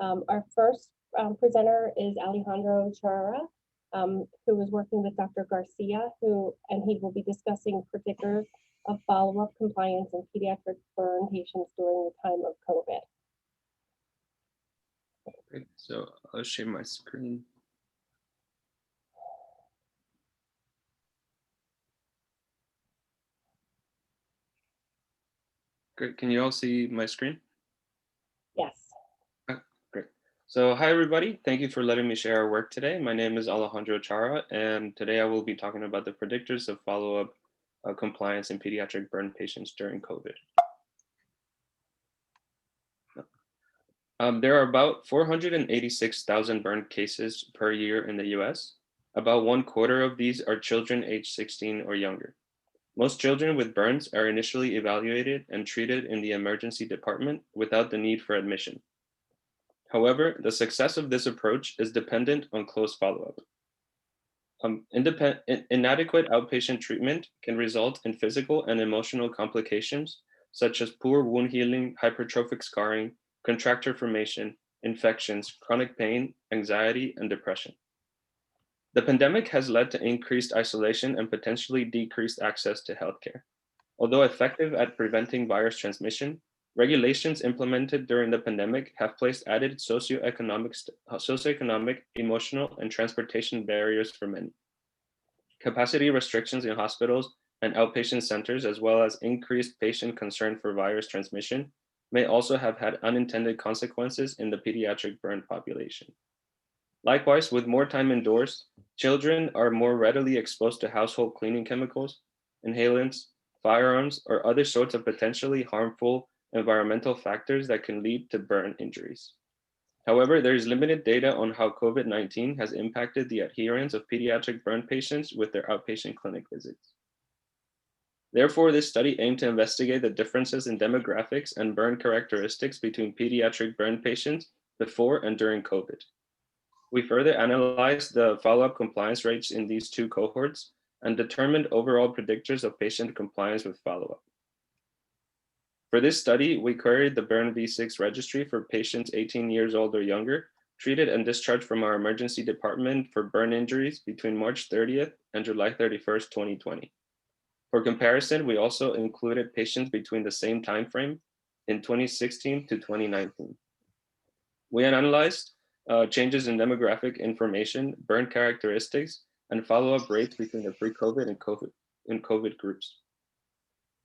Our first presenter is Alejandro Charra, who was working with Dr. Garcia, and he will be discussing predictors of follow-up compliance in pediatric burn patients during the time of COVID. Great. So I'll share my screen. Great. Can you all see my screen? Yes. Great. So hi, everybody. Thank you for letting me share our work today. My name is Alejandro Charra, and today I will be talking about the predictors of follow-up compliance in pediatric burn patients during COVID. There are about 486,000 burn cases per year in the US. About 1/4 of these are children aged 16 or younger. Most children with burns are initially evaluated and treated in the emergency department without the need for admission. However, the success of this approach is dependent on close follow-up. Inadequate outpatient treatment can result in physical and emotional complications, such as poor wound healing, hypertrophic scarring, contracture formation, infections, chronic pain, anxiety, and depression. The pandemic has led to increased isolation and potentially decreased access to healthcare. Although effective at preventing virus transmission, regulations implemented during the pandemic have placed added socioeconomic, emotional, and transportation barriers for many. Capacity restrictions in hospitals and outpatient centers, as well as increased patient concern for virus transmission, may also have had unintended consequences in the pediatric burn population. Likewise, with more time indoors, children are more readily exposed to household cleaning chemicals, inhalants, firearms, or other sorts of potentially harmful environmental factors that can lead to burn injuries. However, there is limited data on how COVID-19 has impacted the adherence of pediatric burn patients with their outpatient clinic visits. Therefore, this study aimed to investigate the differences in demographics and burn characteristics between pediatric burn patients before and during COVID. We further analyzed the follow-up compliance rates in these two cohorts and determined overall predictors of patient compliance with follow-up. For this study, we queried the Burn V6 registry for patients 18 years old or younger, treated and discharged from our emergency department for burn injuries between March 30th and July 31st, 2020. For comparison, we also included patients between the same time frame in 2016 to 2019. We analyzed changes in demographic information, burn characteristics, and follow-up rates between the pre-COVID and COVID groups.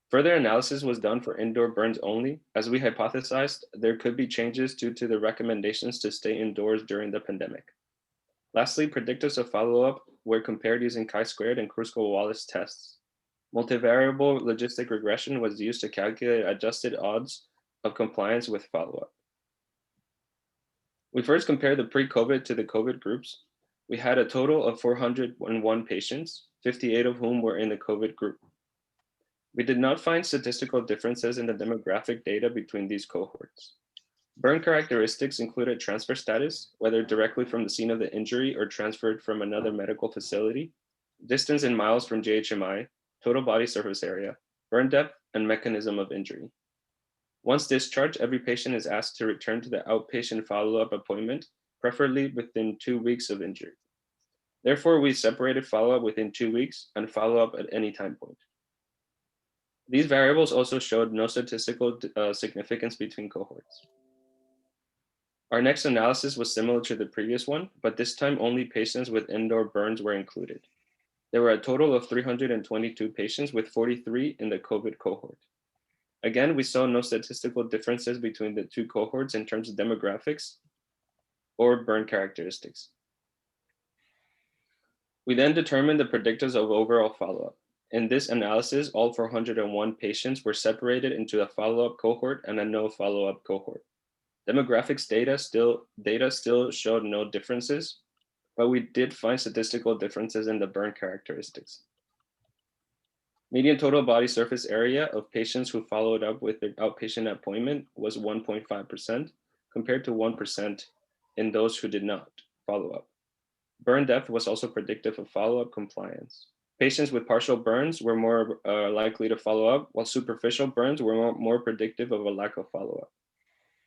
Further analysis was done for indoor burns only, as we hypothesized there could be changes due to the recommendations to stay indoors during the pandemic. Lastly, predictors of follow-up were compared using chi-squared and Kruskal-Wallis tests. Multivariable logistic regression was used to calculate adjusted odds of compliance with follow-up. We first compared the pre-COVID to the COVID groups. We had a total of 401 patients, 58 of whom were in the COVID group. We did not find statistical differences in the demographic data between these cohorts. Burn characteristics included transfer status, whether directly from the scene of the injury or transferred from another medical facility, distance in miles from JHMI, total body surface area, burn depth, and mechanism of injury. Once discharged, every patient is asked to return to the outpatient follow-up appointment, preferably within 2 weeks of injury. Therefore, we separated follow-up within 2 weeks and follow-up at any time point. These variables also showed no statistical significance between cohorts. Our next analysis was similar to the previous one, but this time only patients with indoor burns were included. There were a total of 322 patients, with 43 in the COVID cohort. Again, we saw no statistical differences between the two cohorts in terms of demographics or burn characteristics. We then determined the predictors of overall follow-up. In this analysis, all 401 patients were separated into a follow-up cohort and a no follow-up cohort. Demographics data still showed no differences, but we did find statistical differences in the burn characteristics. Median total body surface area of patients who followed up with their outpatient appointment was 1.5%, compared to 1% in those who did not follow up. Burn depth was also predictive of follow-up compliance. Patients with partial burns were more likely to follow up, while superficial burns were more predictive of a lack of follow-up.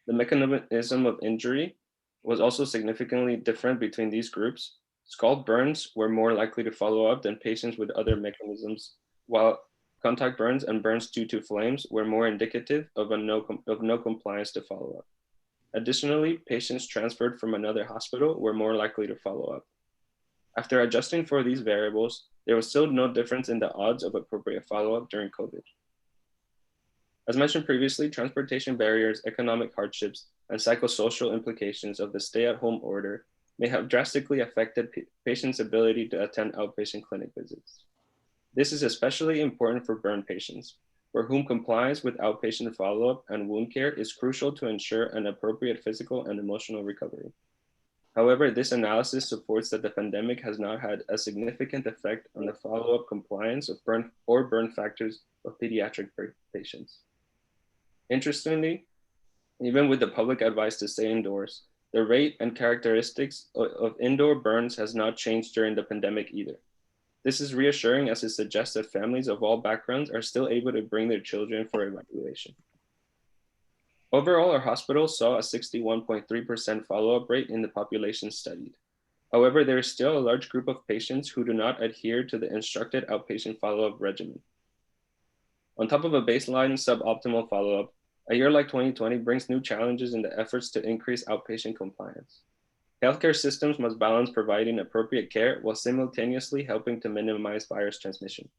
The mechanism of injury was also significantly different between these groups. Scald burns were more likely to follow up than patients with other mechanisms, while contact burns and burns due to flames were more indicative of no compliance to follow up. Additionally, patients transferred from another hospital were more likely to follow up. After adjusting for these variables, there was still no difference in the odds of appropriate follow-up during COVID. As mentioned previously, transportation barriers, economic hardships, and psychosocial implications of the stay-at-home order may have drastically affected patients' ability to attend outpatient clinic visits. This is especially important for burn patients, for whom compliance with outpatient follow-up and wound care is crucial to ensure an appropriate physical and emotional recovery. However, this analysis supports that the pandemic has not had a significant effect on the follow-up compliance of burn factors of pediatric patients. Interestingly, even with the public advice to stay indoors, the rate and characteristics of indoor burns has not changed during the pandemic either. This is reassuring as it suggests that families of all backgrounds are still able to bring their children for evaluation. Overall, our hospital saw a 61.3% follow-up rate in the population studied. However, there is still a large group of patients who do not adhere to the instructed outpatient follow-up regimen. On top of a baseline suboptimal follow-up, a year like 2020 brings new challenges in the efforts to increase outpatient compliance. Healthcare systems must balance providing appropriate care while simultaneously helping to minimize virus transmission.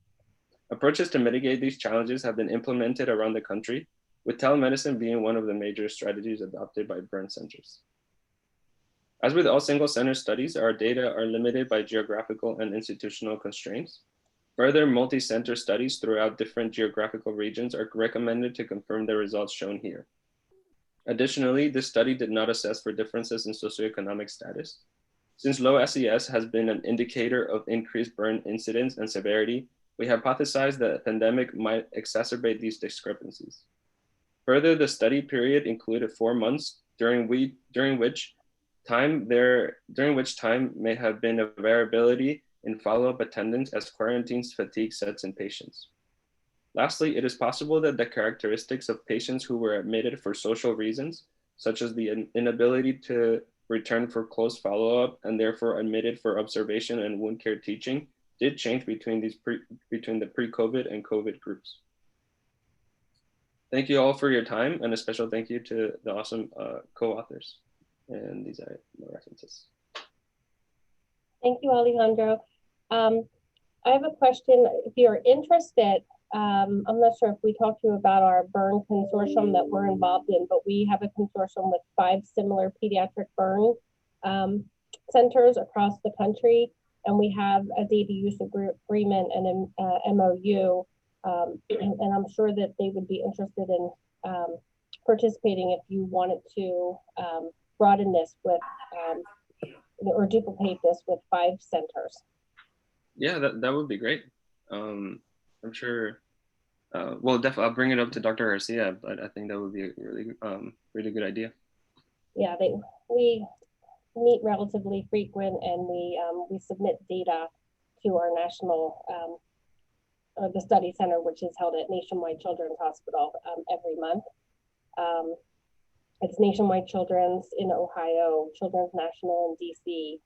Approaches to mitigate these challenges have been implemented around the country, with telemedicine being one of the major strategies adopted by burn centers. As with all single center studies, our data are limited by geographical and institutional constraints. Further multi-center studies throughout different geographical regions are recommended to confirm the results shown here. Additionally, this study did not assess for differences in socioeconomic status. Since low SES has been an indicator of increased burn incidence and severity, we hypothesized that a pandemic might exacerbate these discrepancies. Further, the study period included 4 months during which time may have been a variability in follow-up attendance as quarantine fatigue sets in patients. Lastly, it is possible that the characteristics of patients who were admitted for social reasons, such as the inability to return for close follow-up and therefore admitted for observation and wound care teaching, did change between the pre-COVID and COVID groups. Thank you all for your time, and a special thank you to the awesome co-authors. And these are the references. Thank you, Alejandro. I have a question. If you're interested, I'm not sure if we talked to you about our burn consortium that we're involved in, but we have a consortium with 5 similar pediatric burn centers across the country. And we have a data use agreement and an MOU. And I'm sure that they would be interested in participating if you wanted to broaden this with or duplicate this with 5 centers. Yeah, that would be great. I'm sure. Well, definitely, I'll bring it up to Dr. Garcia, but I think that would be a really good idea. Yeah, we meet relatively frequent, and we submit data to our national the study center, which is held at Nationwide Children's Hospital every month. It's Nationwide Children's in Ohio, Children's National in DC,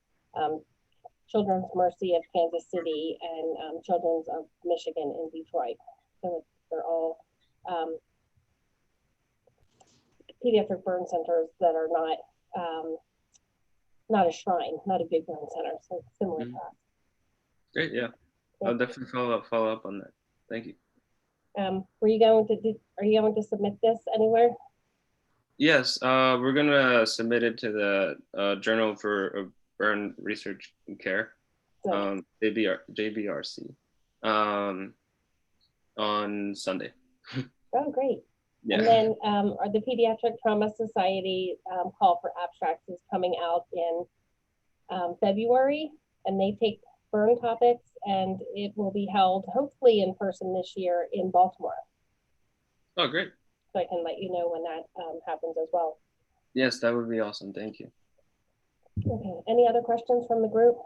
Children's Mercy of Kansas City, and Children's of Michigan in Detroit. So they're all pediatric burn centers that are not a shrine, not a big burn center, so similar to us. Great, yeah. I'll definitely follow up on that. Thank you. Are you going to submit this anywhere? Yes, we're gonna submit it to the Journal for Burn Research and Care, JBRC, on Sunday. Oh, great. Yeah. And then the Pediatric Trauma Society call for abstracts is coming out in February, and they take burn topics, and it will be held hopefully in person this year in Baltimore. Oh, great. So I can let you know when that happens as well. Yes, that would be awesome. Thank you. Okay, any other questions from the group?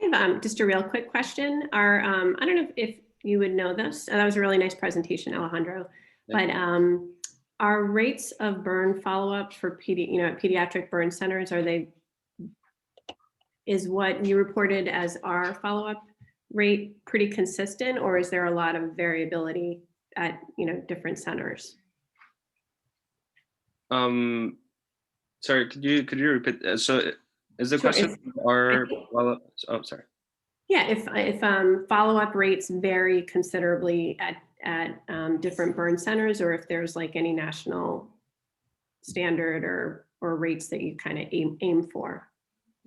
I have just a real quick question. I don't know if you would know this. That was a really nice presentation, Alejandro. But Are rates of burn follow-up for pediatric burn centers, is what you reported as our follow-up rate pretty consistent, or is there a lot of variability at, different centers? Sorry, could you repeat? So is the Sure, question well, oh, sorry. Yeah, if follow-up rates vary considerably at different burn centers, or if there's like any national standard or rates that you kind of aim for.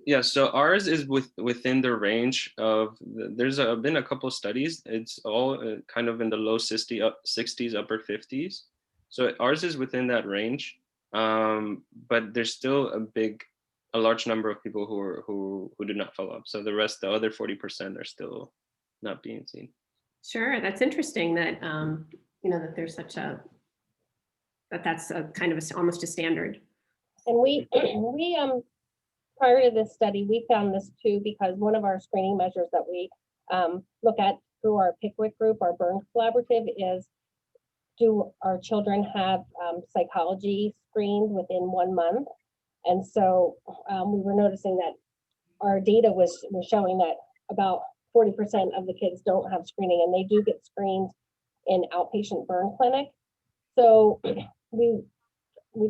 Yeah, so ours is within the range of, there's been a couple studies. It's all kind of in the low 60s, upper 50s. So ours is within that range, but there's still a large number of people who do not follow up. So the other 40% are still not being seen. Sure, that's interesting that that there's that's a kind of almost a standard. And we prior to this study, we found this too, because one of our screening measures that we look at through our Pickwick group, our burn collaborative, is do our children have psychology screened within 1 month? And so we were noticing that our data was showing that about 40% of the kids don't have screening, and they do get screened in outpatient burn clinic. So we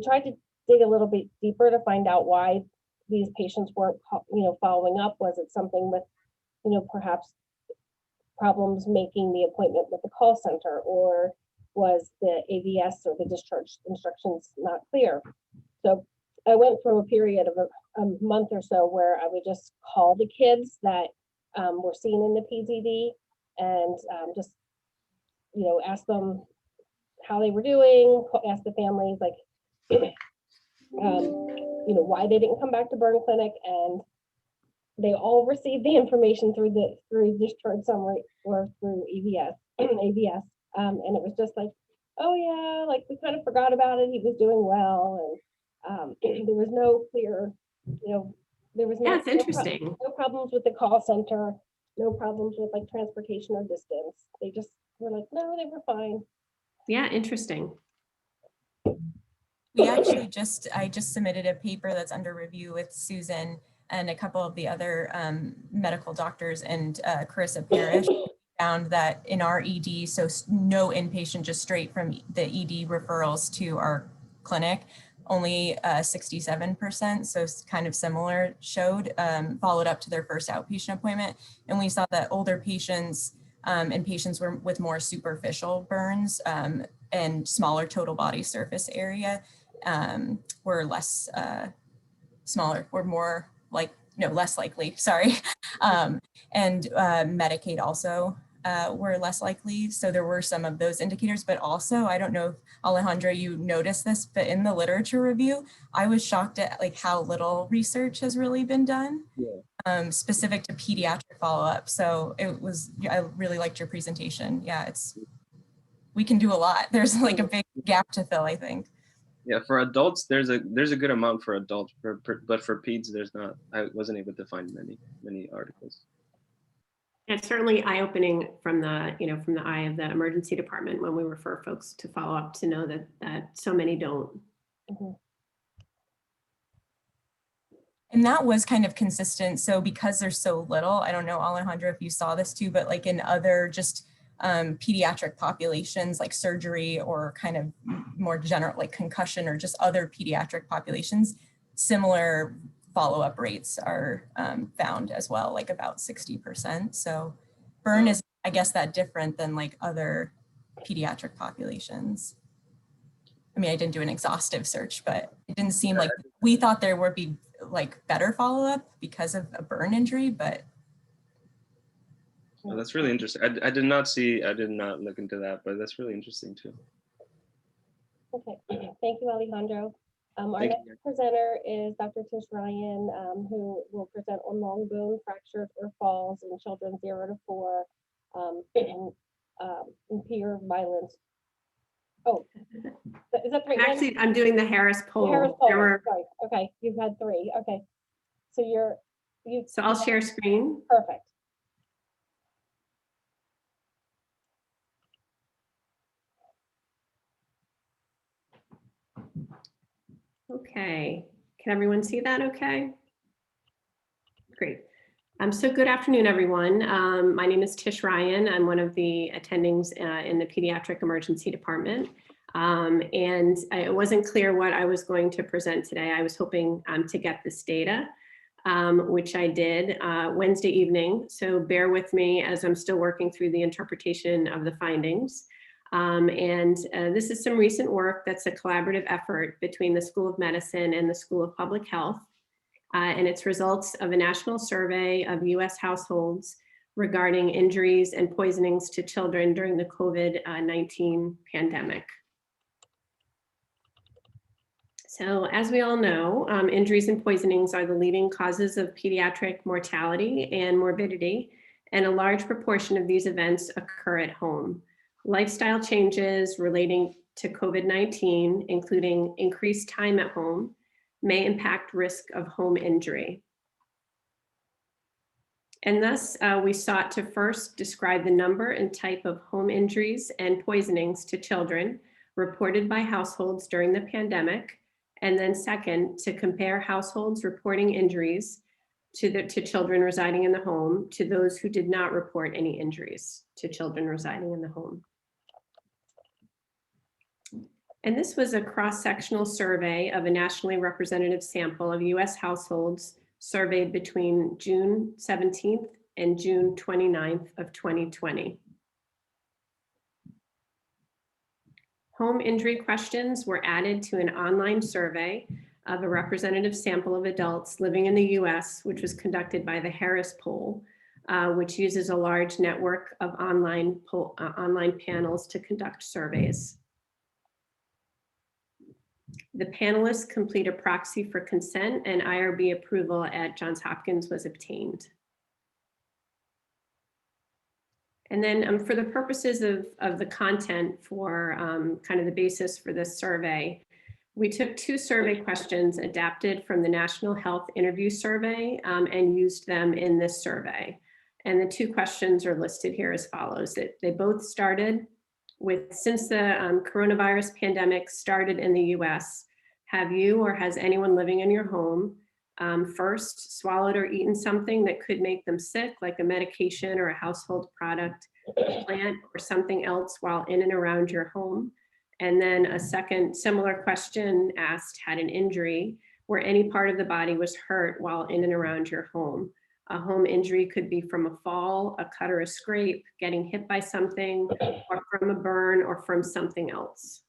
tried to dig a little bit deeper to find out why these patients weren't, following up. Was it something with, perhaps problems making the appointment with the call center, or was the AVS or the discharge instructions not clear? So I went through a period of a month or so where I would just call the kids that were seen in the PZD and just, ask them how they were doing, ask the families like, why they didn't come back to burn clinic, and they all received the information through discharge summary or through AVS, and it was just like, oh yeah, like we kind of forgot about it. He was doing well, and there was no clear, there was Yeah, it's interesting. no problems with the call center, no problems with like transportation or distance. They just were like, no, they were fine. Yeah, interesting. We actually I just submitted a paper that's under review with Susan and a couple of the other medical doctors, and Carissa Parrish found that in our ED, so no inpatient, just straight from the ED referrals to our clinic, only 67%, so kind of similar, showed followed up to their first outpatient appointment. And we saw that older patients and patients with more superficial burns and smaller total body surface area were less less likely, sorry. And Medicaid also were less likely. So there were some of those indicators, but also, I don't know if Alejandra, you noticed this, but in the literature review, I was shocked at like how little research has really been done specific to pediatric follow-up. So I really liked your presentation. Yeah, we can do a lot. There's like a big gap to fill, I think. Yeah, for adults, there's a good amount for adults, but for peds, there's not. I wasn't able to find many articles. It's certainly eye-opening from the eye of the emergency department when we refer folks to follow up to know that so many don't. Mm-hmm. And that was kind of consistent. So because there's so little, I don't know, Alejandra, if you saw this too, but like in other just pediatric populations like surgery or kind of more general like concussion or just other pediatric populations, similar follow-up rates are found as well, like about 60%. So burn is, I guess, that different than like other pediatric populations. I mean, I didn't do an exhaustive search, but it didn't seem like we thought there would be like better follow-up because of a burn injury, but. Oh, that's really interesting. I did not look into that, but that's really interesting too. Okay, thank you, Alejandro. Our next presenter is Dr. Tish Ryan, who will present on long bone fractures or falls in children 0 to 4 and peer violence. Oh, is that right? Actually, I'm doing the Harris poll. Harris poll. Sorry. Okay, you've had 3. Okay, so So I'll share screen. Perfect. Okay, can everyone see that okay? Great. So good afternoon, everyone. My name is Tish Ryan. I'm one of the attendings in the Pediatric Emergency Department. And it wasn't clear what I was going to present today. I was hoping to get this data, which I did Wednesday evening. So bear with me as I'm still working through the interpretation of the findings. This is some recent work that's a collaborative effort between the School of Medicine and the School of Public Health. And it's results of a national survey of US households regarding injuries and poisonings to children during the COVID-19 pandemic. So as we all know, injuries and poisonings are the leading causes of pediatric mortality and morbidity, and a large proportion of these events occur at home. Lifestyle changes relating to COVID-19, including increased time at home, may impact risk of home injury. And thus, we sought to first describe the number and type of home injuries and poisonings to children reported by households during the pandemic, and then second, to compare households reporting injuries to children residing in the home to those who did not report any injuries to children residing in the home. And this was a cross-sectional survey of a nationally representative sample of US households surveyed between June 17th and June 29th of 2020. Home injury questions were added to an online survey of a representative sample of adults living in the US, which was conducted by the Harris Poll, which uses a large network of online panels to conduct surveys. The panelists complete a proxy for consent, and IRB approval at Johns Hopkins was obtained. And then for the purposes of the content for kind of the basis for this survey, we took 2 survey questions adapted from the National Health Interview Survey and used them in this survey. And the 2 questions are listed here as follows. They both started with, since the coronavirus pandemic started in the US, have you or has anyone living in your home first swallowed or eaten something that could make them sick, like a medication or a household product, a plant, or something else while in and around your home? And then a second similar question asked, had an injury where any part of the body was hurt while in and around your home. A home injury could be from a fall, a cut or a scrape, getting hit by something, or from a burn, or from something else.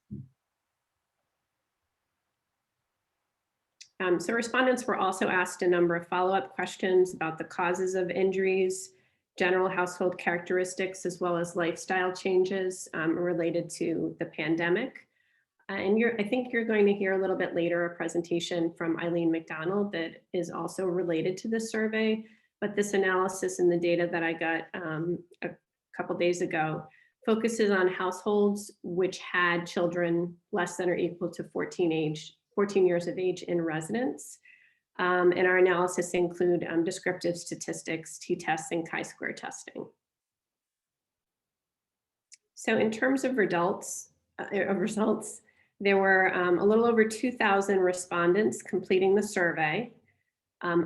So respondents were also asked a number of follow-up questions about the causes of injuries, general household characteristics, as well as lifestyle changes related to the pandemic. And I think you're going to hear a little bit later a presentation from Eileen Mcdonald that is also related to this survey. But this analysis and the data that I got a couple days ago focuses on households which had children less than or equal to 14 years of age in residence. And our analysis include descriptive statistics, t-tests, and chi-square testing. So in terms of results, there were a little over 2,000 respondents completing the survey.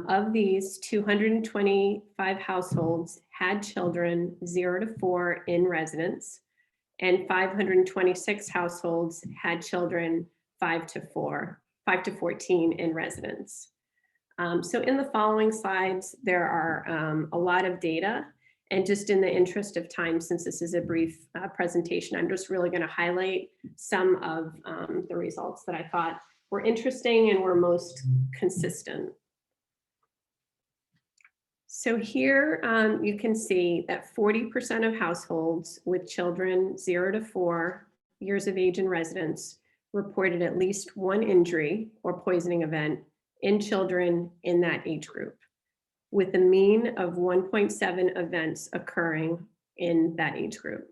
Of these, 225 households had children 0 to 4 in residence, and 526 households had children 5 to 14 in residence. So in the following slides, there are a lot of data, and just in the interest of time, since this is a brief presentation, I'm just really going to highlight some of the results that I thought were interesting and were most consistent. So here you can see that 40% of households with children 0 to 4 years of age in residence reported at least 1 injury or poisoning event in children in that age group, with a mean of 1.7 events occurring in that age group.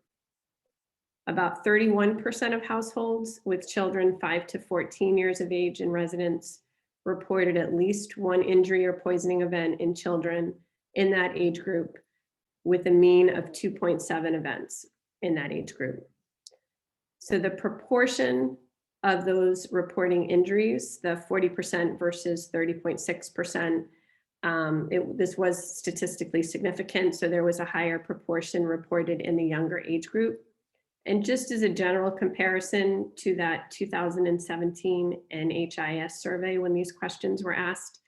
About 31% of households with children 5 to 14 years of age in residence reported at least 1 injury or poisoning event in children in that age group, with a mean of 2.7 events in that age group. So the proportion of those reporting injuries, the 40% versus 30.6%. This was statistically significant, so there was a higher proportion reported in the younger age group. And just as a general comparison to that 2017 NHIS survey, when these questions were asked,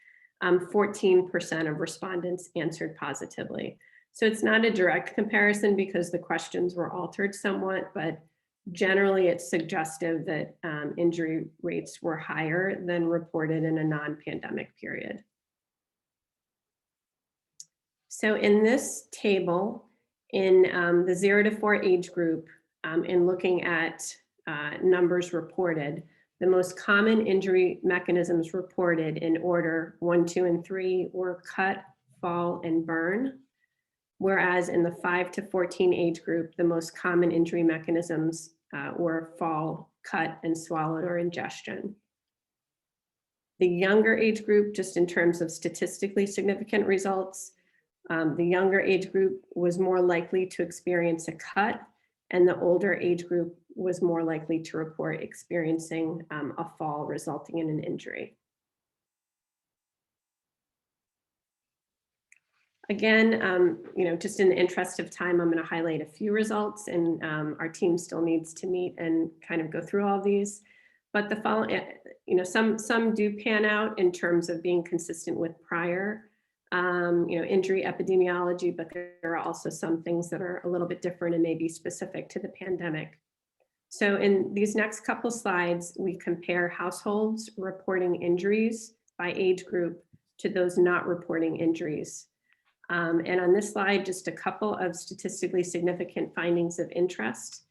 14% of respondents answered positively. So it's not a direct comparison because the questions were altered somewhat, but generally it's suggestive that injury rates were higher than reported in a non-pandemic period. So in this table, in the 0 to 4 age group, in looking at numbers reported, the most common injury mechanisms reported in order 1, 2, and 3 were cut, fall, and burn. Whereas in the 5 to 14 age group, the most common injury mechanisms were fall, cut, and swallowed or ingestion. The younger age group, just in terms of statistically significant results, the younger age group was more likely to experience a cut, and the older age group was more likely to report experiencing a fall resulting in an injury. Again, just in the interest of time, I'm going to highlight a few results, and our team still needs to meet and kind of go through all these. But the following, some do pan out in terms of being consistent with prior, injury epidemiology, but there are also some things that are a little bit different and maybe specific to the pandemic. So in these next couple slides, we compare households reporting injuries by age group to those not reporting injuries. And on this slide, just a couple of statistically significant findings of interest.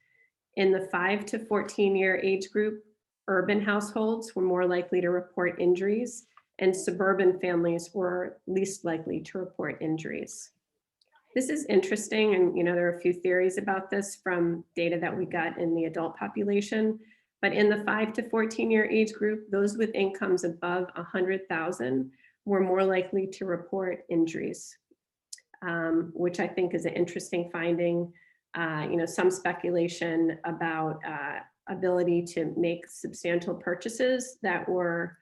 In the 5 to 14-year age group, urban households were more likely to report injuries, and suburban families were least likely to report injuries. This is interesting, and there are a few theories about this from data that we got in the adult population. But in the 5 to 14-year age group, those with incomes above 100,000 were more likely to report injuries. Which I think is an interesting finding. Some speculation about ability to make substantial purchases that were,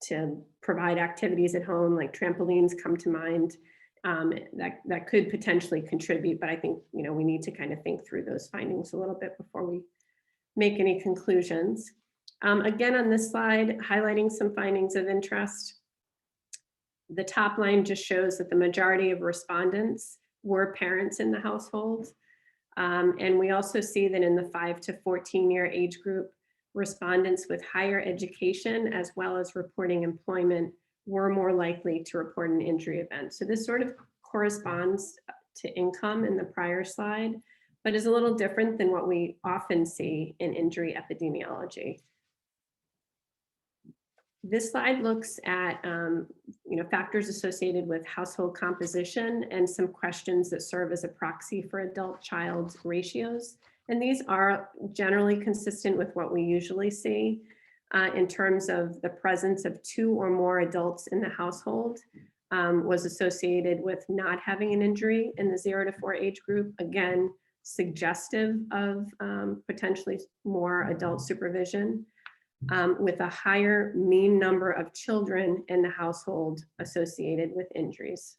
to provide activities at home, like trampolines come to mind, that could potentially contribute. But I think, we need to kind of think through those findings a little bit before we make any conclusions. Again, on this slide, highlighting some findings of interest. The top line just shows that the majority of respondents were parents in the household. And we also see that in the 5 to 14-year age group, respondents with higher education as well as reporting employment were more likely to report an injury event. So this sort of corresponds to income in the prior slide, but is a little different than what we often see in injury epidemiology. This slide looks at factors associated with household composition and some questions that serve as a proxy for adult-child ratios. And these are generally consistent with what we usually see in terms of the presence of 2 or more adults in the household was associated with not having an injury in the 0 to 4 age group. Again, suggestive of potentially more adult supervision. With a higher mean number of children in the household associated with injuries.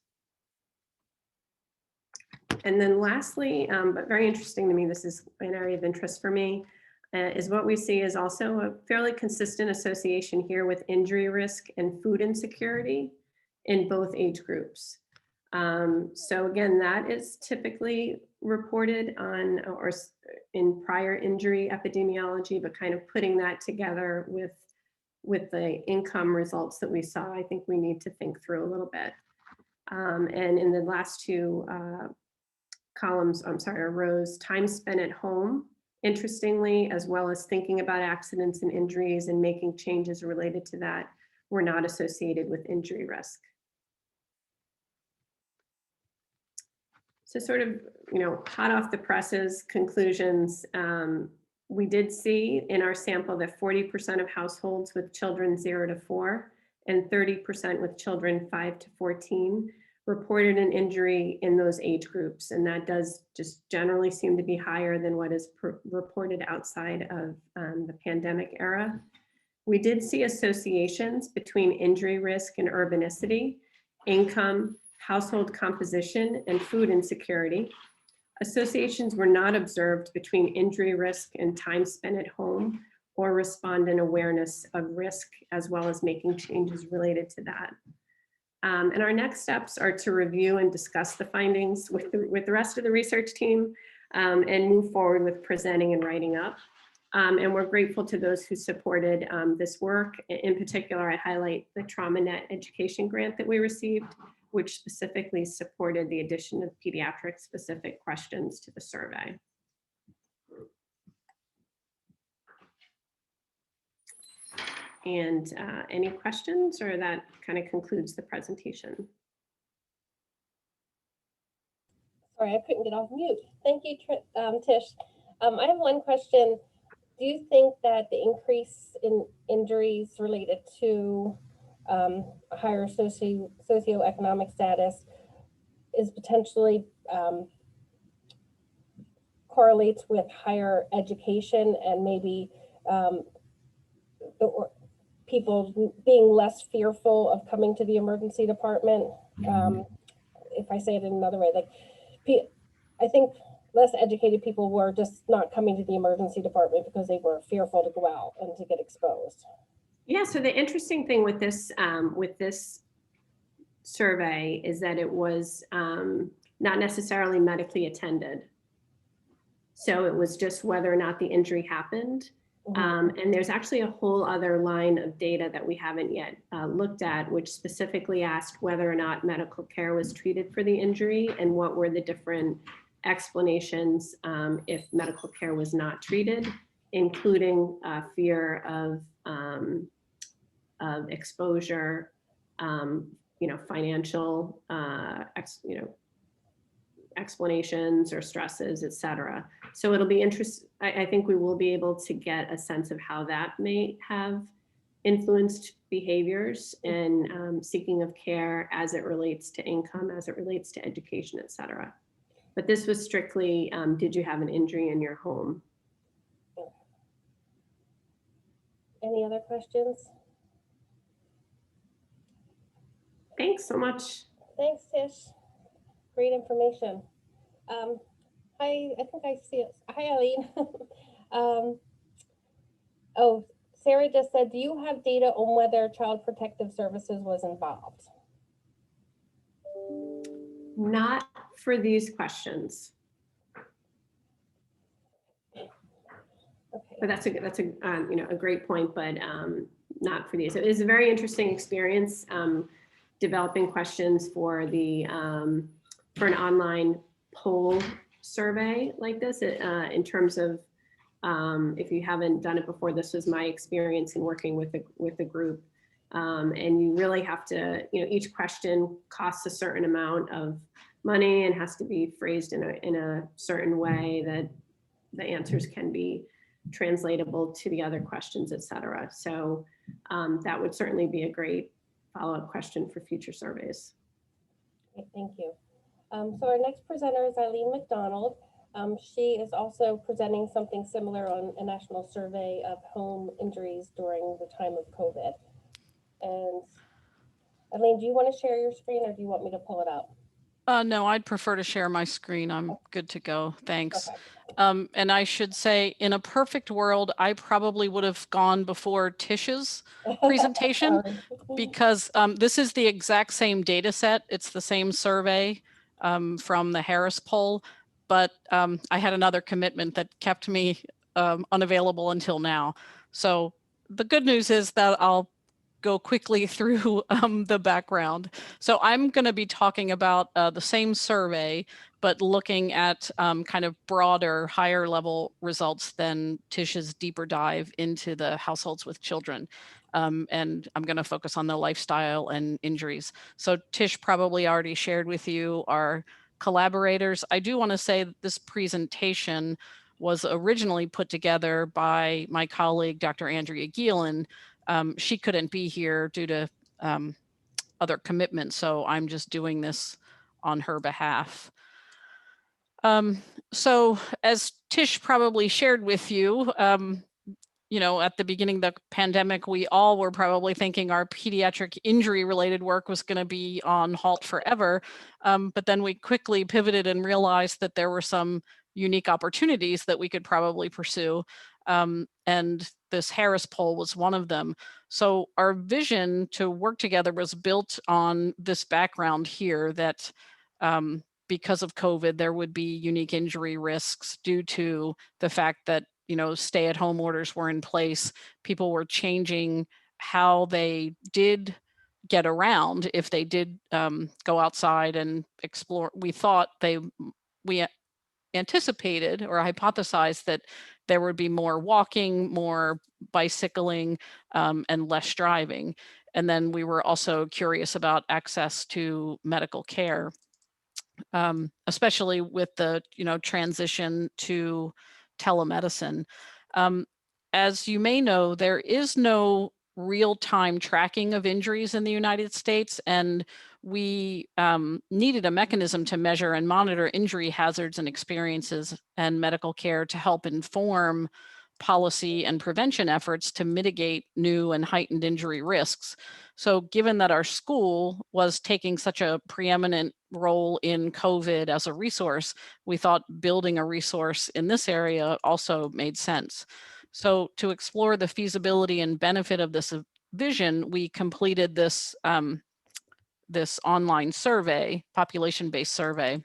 And then lastly, but very interesting to me, this is an area of interest for me, is what we see is also a fairly consistent association here with injury risk and food insecurity in both age groups. So again, that is typically reported on or in prior injury epidemiology, but kind of putting that together with the income results that we saw, I think we need to think through a little bit. And in the last 2 rows, time spent at home, interestingly, as well as thinking about accidents and injuries and making changes related to that, were not associated with injury risk. So sort of, hot off the presses conclusions, we did see in our sample that 40% of households with children 0 to 4 and 30% with children 5 to 14 reported an injury in those age groups. And that does just generally seem to be higher than what is reported outside of the pandemic era. We did see associations between injury risk and urbanicity, income, household composition, and food insecurity. Associations were not observed between injury risk and time spent at home or respondent awareness of risk, as well as making changes related to that. And our next steps are to review and discuss the findings with the rest of the research team and move forward with presenting and writing up. And we're grateful to those who supported this work. In particular, I highlight the TraumaNet education grant that we received, which specifically supported the addition of pediatric specific questions to the survey. And any questions, or that kind of concludes the presentation? Sorry, I couldn't get off mute. Thank you, Tish. I have one question. Do you think that the increase in injuries related to a higher socioeconomic status is potentially correlates with higher education and maybe people being less fearful of coming to the emergency department? If I say it in another way, like I think less educated people were just not coming to the emergency department because they were fearful to go out and to get exposed. Yeah, so the interesting thing with this survey is that it was not necessarily medically attended. So it was just whether or not the injury happened. And there's actually a whole other line of data that we haven't yet looked at, which specifically asked whether or not medical care was treated for the injury and what were the different explanations if medical care was not treated, including fear of exposure, financial, explanations or stresses, et cetera. So it'll be interesting. I think we will be able to get a sense of how that may have influenced behaviors and seeking of care as it relates to income, as it relates to education, et cetera. But this was strictly, did you have an injury in your home? Any other questions? Thanks so much. Thanks, Tish. Great information. I think I see it. Hi, Eileen. Oh, Sarah just said, do you have data on whether Child Protective Services was involved? Not for these questions. Okay. But that's a great point, but not for these. It is a very interesting experience developing questions for the for an online poll survey like this in terms of if you haven't done it before. This was my experience in working with the group, and you really have to, each question costs a certain amount of money and has to be phrased in a certain way that the answers can be translatable to the other questions, et cetera. So that would certainly be a great follow-up question for future surveys. Okay, thank you. So our next presenter is Eileen Mcdonald. She is also presenting something similar on a national survey of home injuries during the time of COVID. And Eileen, do you want to share your screen or do you want me to pull it up? No, I'd prefer to share my screen. I'm good to go. Thanks. Okay. And I should say, in a perfect world, I probably would have gone before Tish's presentation because this is the exact same data set. It's the same survey from the Harris poll, but I had another commitment that kept me unavailable until now. So the good news is that I'll go quickly through the background. So I'm going to be talking about the same survey, but looking at kind of broader, higher level results than Tish's deeper dive into the households with children. And I'm going to focus on the lifestyle and injuries. So Tish probably already shared with you our collaborators. I do want to say that this presentation was originally put together by my colleague, Dr. Andrea Gielen. She couldn't be here due to other commitments, so I'm just doing this on her behalf. So as Tish probably shared with you, you know, at the beginning of the pandemic, we all were probably thinking our pediatric injury related work was going to be on halt forever. But then we quickly pivoted and realized that there were some unique opportunities that we could probably pursue. And this Harris poll was one of them. So our vision to work together was built on this background here that because of COVID, there would be unique injury risks due to the fact that, you know, stay-at-home orders were in place. People were changing how they did get around if they did go outside and explore. We anticipated or hypothesized that there would be more walking, more bicycling, and less driving. And then we were also curious about access to medical care. Especially with the, you know, transition to telemedicine. As you may know, there is no real-time tracking of injuries in the United States, and we needed a mechanism to measure and monitor injury hazards and experiences and medical care to help inform policy and prevention efforts to mitigate new and heightened injury risks. So given that our school was taking such a preeminent role in COVID as a resource, we thought building a resource in this area also made sense. So to explore the feasibility and benefit of this vision, we completed this, this online survey, population-based survey.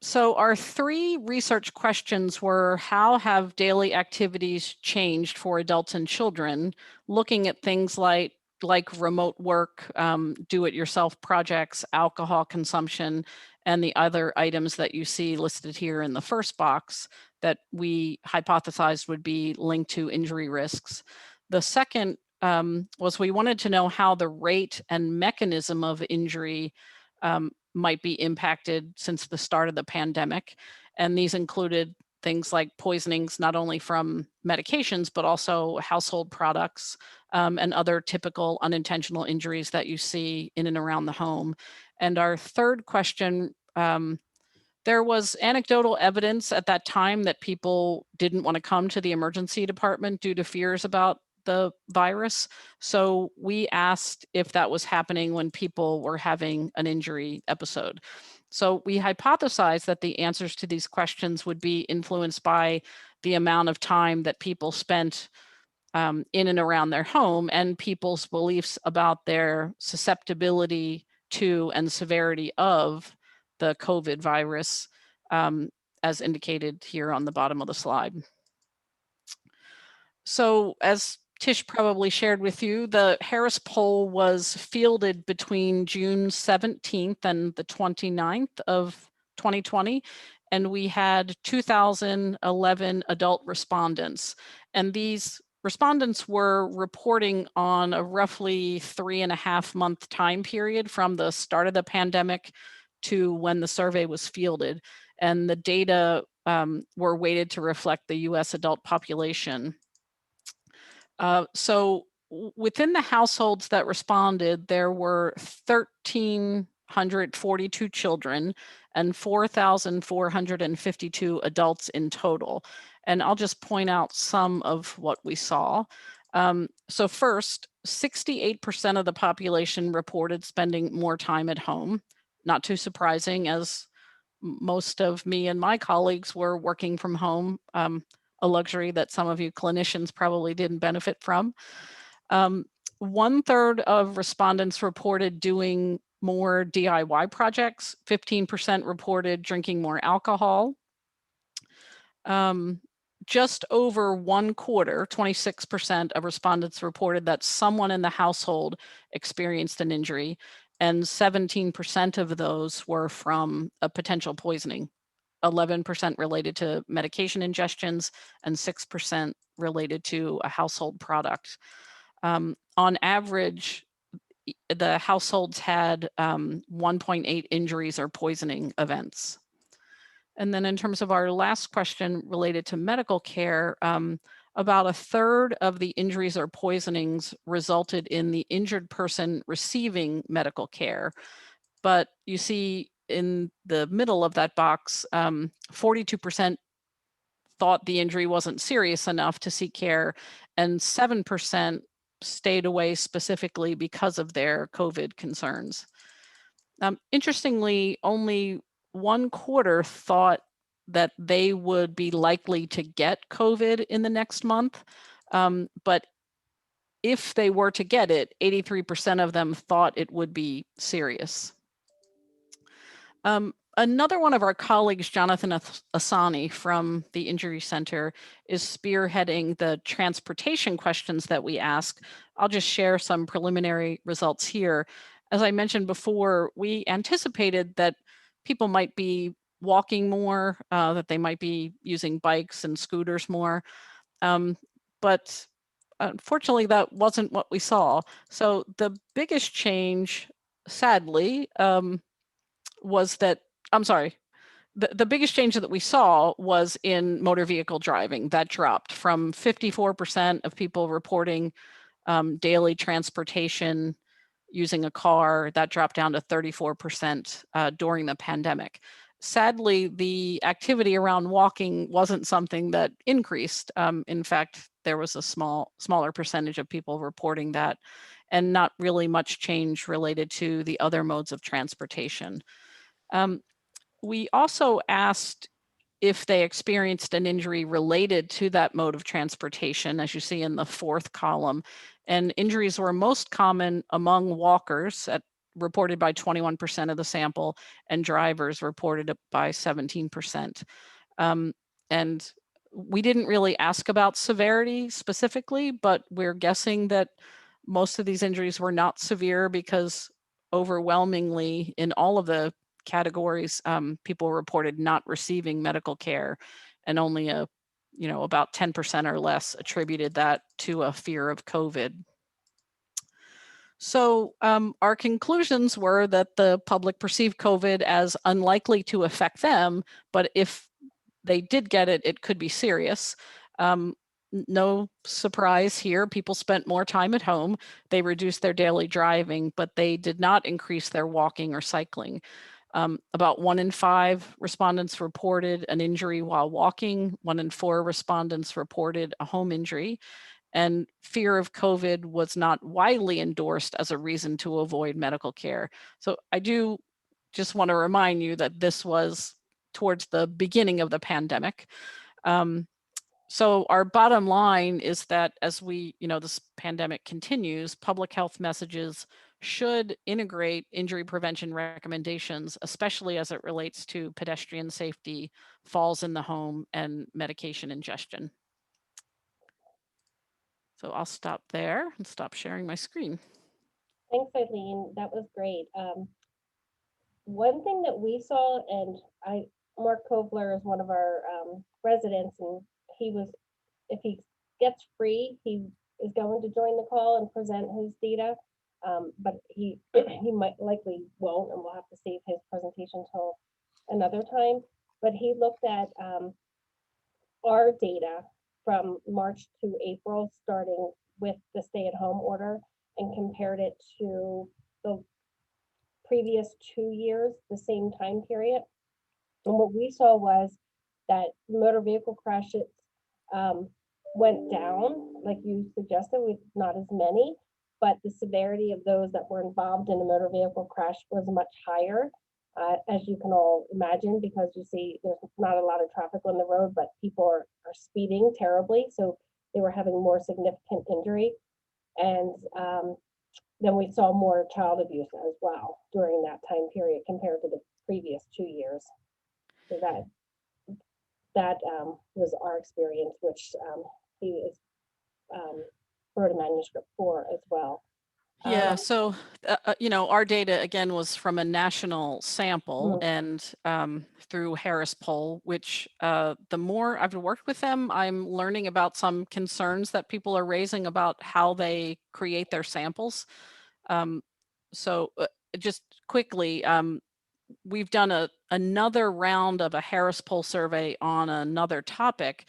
So our 3 research questions were, how have daily activities changed for adults and children, looking at things like remote work, do-it-yourself projects, alcohol consumption, and the other items that you see listed here in the first box that we hypothesized would be linked to injury risks. The second was we wanted to know how the rate and mechanism of injury might be impacted since the start of the pandemic. And these included things like poisonings, not only from medications, but also household products and other typical unintentional injuries that you see in and around the home. And our third question, there was anecdotal evidence at that time that people didn't want to come to the emergency department due to fears about the virus. So we asked if that was happening when people were having an injury episode. So we hypothesized that the answers to these questions would be influenced by the amount of time that people spent in and around their home and people's beliefs about their susceptibility to and severity of the COVID virus, as indicated here on the bottom of the slide. So as Tish probably shared with you, the Harris poll was fielded between June 17th and the 29th of 2020, and we had 2,011 adult respondents. And these respondents were reporting on a roughly 3.5-month time period from the start of the pandemic to when the survey was fielded. And the data were weighted to reflect the US adult population. So within the households that responded, there were 1,342 children and 4,452 adults in total. And I'll just point out some of what we saw. So first, 68% of the population reported spending more time at home. Not too surprising, as most of me and my colleagues were working from home, a luxury that some of you clinicians probably didn't benefit from. 1/3 of respondents reported doing more DIY projects. 15% reported drinking more alcohol. Just over 1/4, 26% of respondents reported that someone in the household experienced an injury, and 17% of those were from a potential poisoning. 11% related to medication ingestions and 6% related to a household product. On average, the households had 1.8 injuries or poisoning events. And then in terms of our last question related to medical care, about a third of the injuries or poisonings resulted in the injured person receiving medical care. But you see in the middle of that box, 42% thought the injury wasn't serious enough to seek care, and 7% stayed away specifically because of their COVID concerns. Interestingly, only 1/4 thought that they would be likely to get COVID in the next month. But if they were to get it, 83% of them thought it would be serious. Another one of our colleagues, Jonathan Asani from the Injury Center, is spearheading the transportation questions that we ask. I'll just share some preliminary results here. As I mentioned before, we anticipated that people might be walking more, that they might be using bikes and scooters more. But unfortunately, that wasn't what we saw. So the biggest change, sadly, was that, I'm sorry, the biggest change that we saw was in motor vehicle driving. That dropped from 54% of people reporting daily transportation using a car. That dropped down to 34% during the pandemic. Sadly, the activity around walking wasn't something that increased. In fact, there was a smaller percentage of people reporting that, and not really much change related to the other modes of transportation. We also asked if they experienced an injury related to that mode of transportation, as you see in the fourth column. And injuries were most common among walkers, reported by 21% of the sample, and drivers reported it by 17%. And we didn't really ask about severity specifically, but we're guessing that most of these injuries were not severe because overwhelmingly in all of the categories, people reported not receiving medical care, and only about 10% or less attributed that to a fear of COVID. So our conclusions were that the public perceived COVID as unlikely to affect them, but if they did get it, it could be serious. No surprise here, people spent more time at home. They reduced their daily driving, but they did not increase their walking or cycling. About 1 in 5 respondents reported an injury while walking. 1 in 4 respondents reported a home injury. And fear of COVID was not widely endorsed as a reason to avoid medical care. So I do just want to remind you that this was towards the beginning of the pandemic. So our bottom line is that as this pandemic continues, public health messages should integrate injury prevention recommendations, especially as it relates to pedestrian safety, falls in the home, and medication ingestion. So I'll stop there and stop sharing my screen. Thanks, Eileen. That was great. One thing that we saw, and Mark Kovler is one of our residents, and if he gets free, he is going to join the call and present his data. But he might likely won't, and we'll have to save his presentation till another time. But he looked at our data from March to April, starting with the stay-at-home order, and compared it to the previous 2 years, the same time period. And what we saw was that motor vehicle crashes went down, like you suggested, with not as many, but the severity of those that were involved in a motor vehicle crash was much higher, as you can all imagine, because you see there's not a lot of traffic on the road, but people are speeding terribly, so they were having more significant injury. And then we saw more child abuse as well during that time period compared to the previous 2 years. So that was our experience, which he is wrote a manuscript for as well. Yeah, so, our data again was from a national sample and through Harris Poll, which the more I've worked with them, I'm learning about some concerns that people are raising about how they create their samples. So just quickly, we've done another round of a Harris Poll survey on another topic.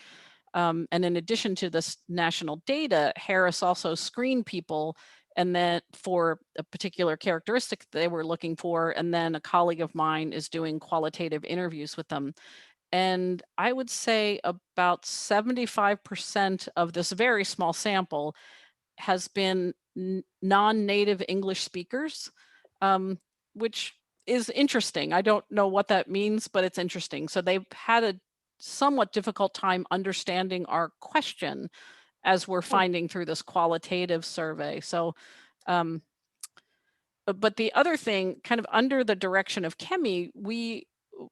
And in addition to this national data, Harris also screened people and then for a particular characteristic they were looking for. And then a colleague of mine is doing qualitative interviews with them. And I would say about 75% of this very small sample has been non-native English speakers, which is interesting. I don't know what that means, but it's interesting. So they've had a somewhat difficult time understanding our question as we're finding through this qualitative survey. So, but the other thing, kind of under the direction of Kemi,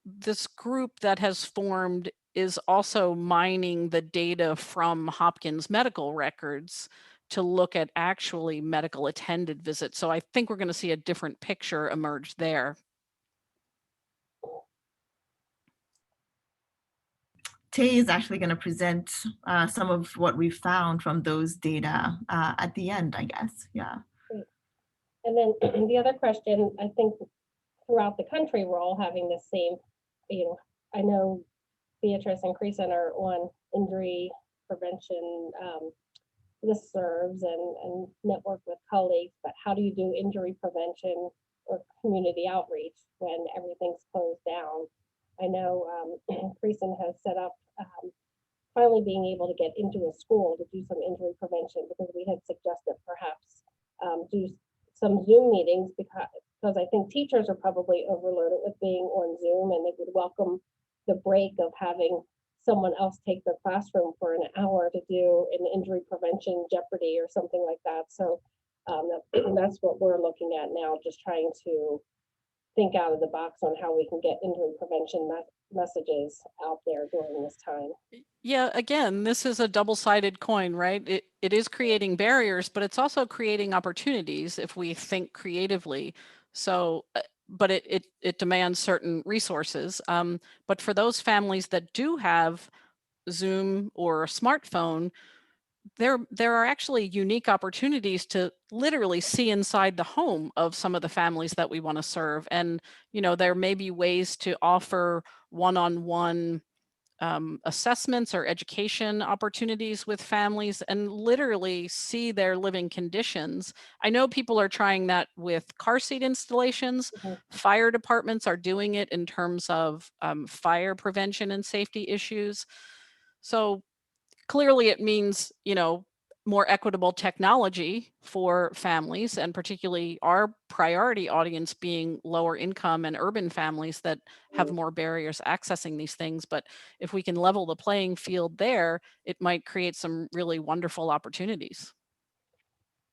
this group that has formed is also mining the data from Hopkins medical records to look at actually medical attended visits. So I think we're going to see a different picture emerge there. Tay is actually going to present some of what we found from those data at the end, I guess. Yeah. Great. And then the other question, I think throughout the country, we're all having the same, I know Beatrice and Creason are on injury prevention listservs and network with colleagues, but how do you do injury prevention or community outreach when everything's closed down? I know Creason has set up finally being able to get into a school to do some injury prevention, because we had suggested perhaps do some Zoom meetings, because I think teachers are probably overloaded with being on Zoom, and they would welcome the break of having someone else take their classroom for an hour to do an injury prevention Jeopardy or something like that. So that's what we're looking at now, just trying to think out of the box on how we can get injury prevention messages out there during this time. Yeah, again, this is a double-sided coin, right? It is creating barriers, but it's also creating opportunities if we think creatively. So, but it demands certain resources. But for those families that do have Zoom or a smartphone, there are actually unique opportunities to literally see inside the home of some of the families that we want to serve. And, there may be ways to offer one-on-one assessments or education opportunities with families and literally see their living conditions. I know people are trying that with car seat installations. Fire departments are doing it in terms of fire prevention and safety issues. So clearly it means, more equitable technology for families, and particularly our priority audience being lower income and urban families that have more barriers accessing these things. But if we can level the playing field there, it might create some really wonderful opportunities.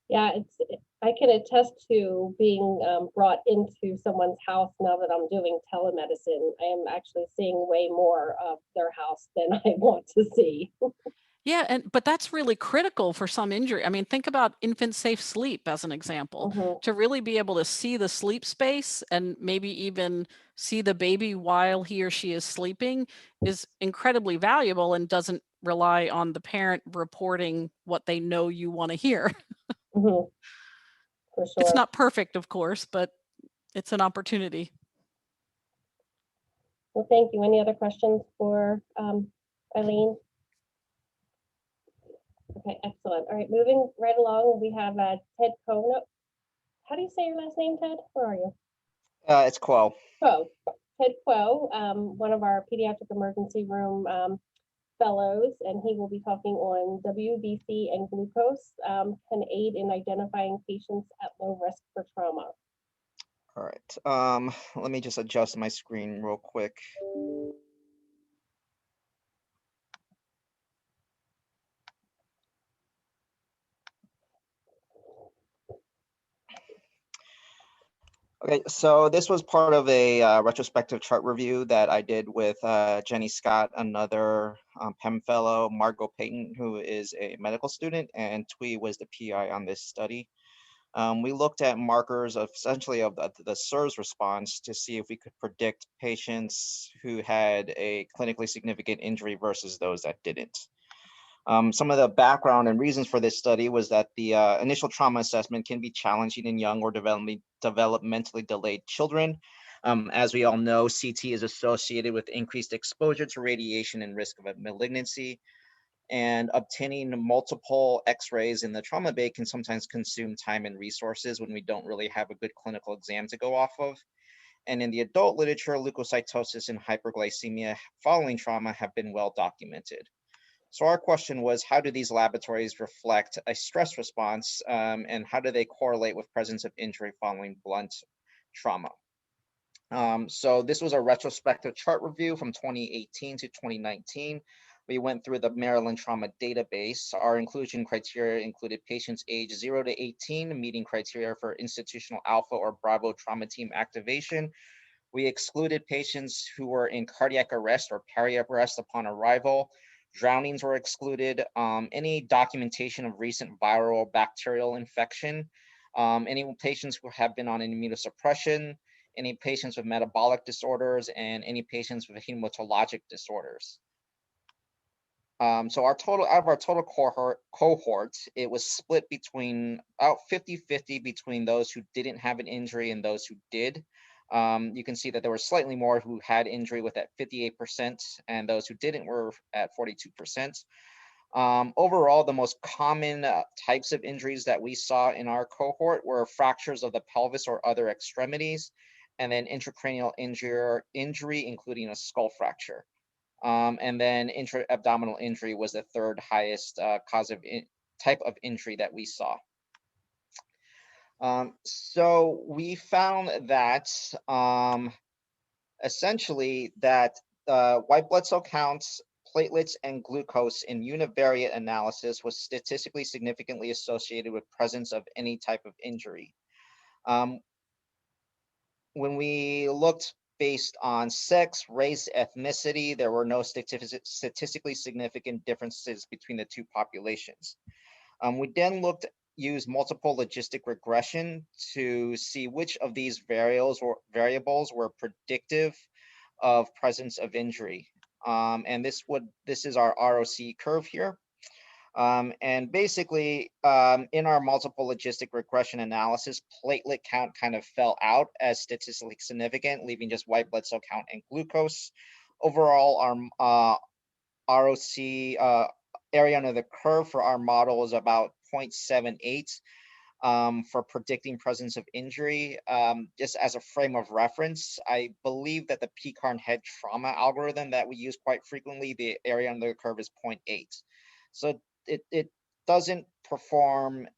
Yeah, I can attest to being brought into someone's house now that I'm doing telemedicine. I am actually seeing way more of their house than I want to see. Yeah, but that's really critical for some injury. I mean, think about infant safe sleep as an example. To really be able to see the sleep space and maybe even see the baby while he or she is sleeping is incredibly valuable and doesn't rely on the parent reporting what they know you want to hear. For sure. It's not perfect, of course, but it's an opportunity. Well, thank you. Any other questions for Eileen? Okay, excellent. All right, moving right along, we have Ted Kono. How do you say your last name, Ted? Where are you? It's Quo. Quo. Ted Quo, one of our pediatric emergency room fellows, and he will be talking on WBC and glucose can aid in identifying patients at low risk for trauma. All right. Let me just adjust my screen real quick. Okay, so this was part of a retrospective chart review that I did with Jenny Scott, another PEM fellow, Margot Payton, who is a medical student, and Twee was the PI on this study. We looked at markers of essentially of the SIRS response to see if we could predict patients who had a clinically significant injury versus those that didn't. Some of the background and reasons for this study was that the initial trauma assessment can be challenging in young or developmentally delayed children. As we all know, CT is associated with increased exposure to radiation and risk of a malignancy. And obtaining multiple x-rays in the trauma bay can sometimes consume time and resources when we don't really have a good clinical exam to go off of. And in the adult literature, leukocytosis and hyperglycemia following trauma have been well documented. So our question was, how do these laboratories reflect a stress response, and how do they correlate with presence of injury following blunt trauma? So this was a retrospective chart review from 2018 to 2019. We went through the Maryland Trauma Database. Our inclusion criteria included patients aged 0 to 18, meeting criteria for institutional alpha or Bravo trauma team activation. We excluded patients who were in cardiac arrest or peri-arrest upon arrival. Drownings were excluded. Any documentation of recent viral or bacterial infection. Any patients who have been on immunosuppression. Any patients with metabolic disorders, and any patients with hematologic disorders. So out of our total cohort, it was split between about 50-50 between those who didn't have an injury and those who did. You can see that there were slightly more who had injury with at 58%, and those who didn't were at 42%. Overall, the most common types of injuries that we saw in our cohort were fractures of the pelvis or other extremities, and then intracranial injury, including a skull fracture. And then intra-abdominal injury was the third highest type of injury that we saw. So we found that essentially that white blood cell counts, platelets, and glucose in univariate analysis was statistically significantly associated with presence of any type of injury. When we looked based on sex, race, ethnicity, there were no statistically significant differences between the two populations. We then used multiple logistic regression to see which of these variables were predictive of presence of injury. And this is our ROC curve here. And basically, in our multiple logistic regression analysis, platelet count kind of fell out as statistically significant, leaving just white blood cell count and glucose. Overall, our ROC area under the curve for our model is about 0.78 for predicting presence of injury. Just as a frame of reference, I believe that the P-Carn head trauma algorithm that we use quite frequently, the area under the curve is 0.8. So it doesn't perform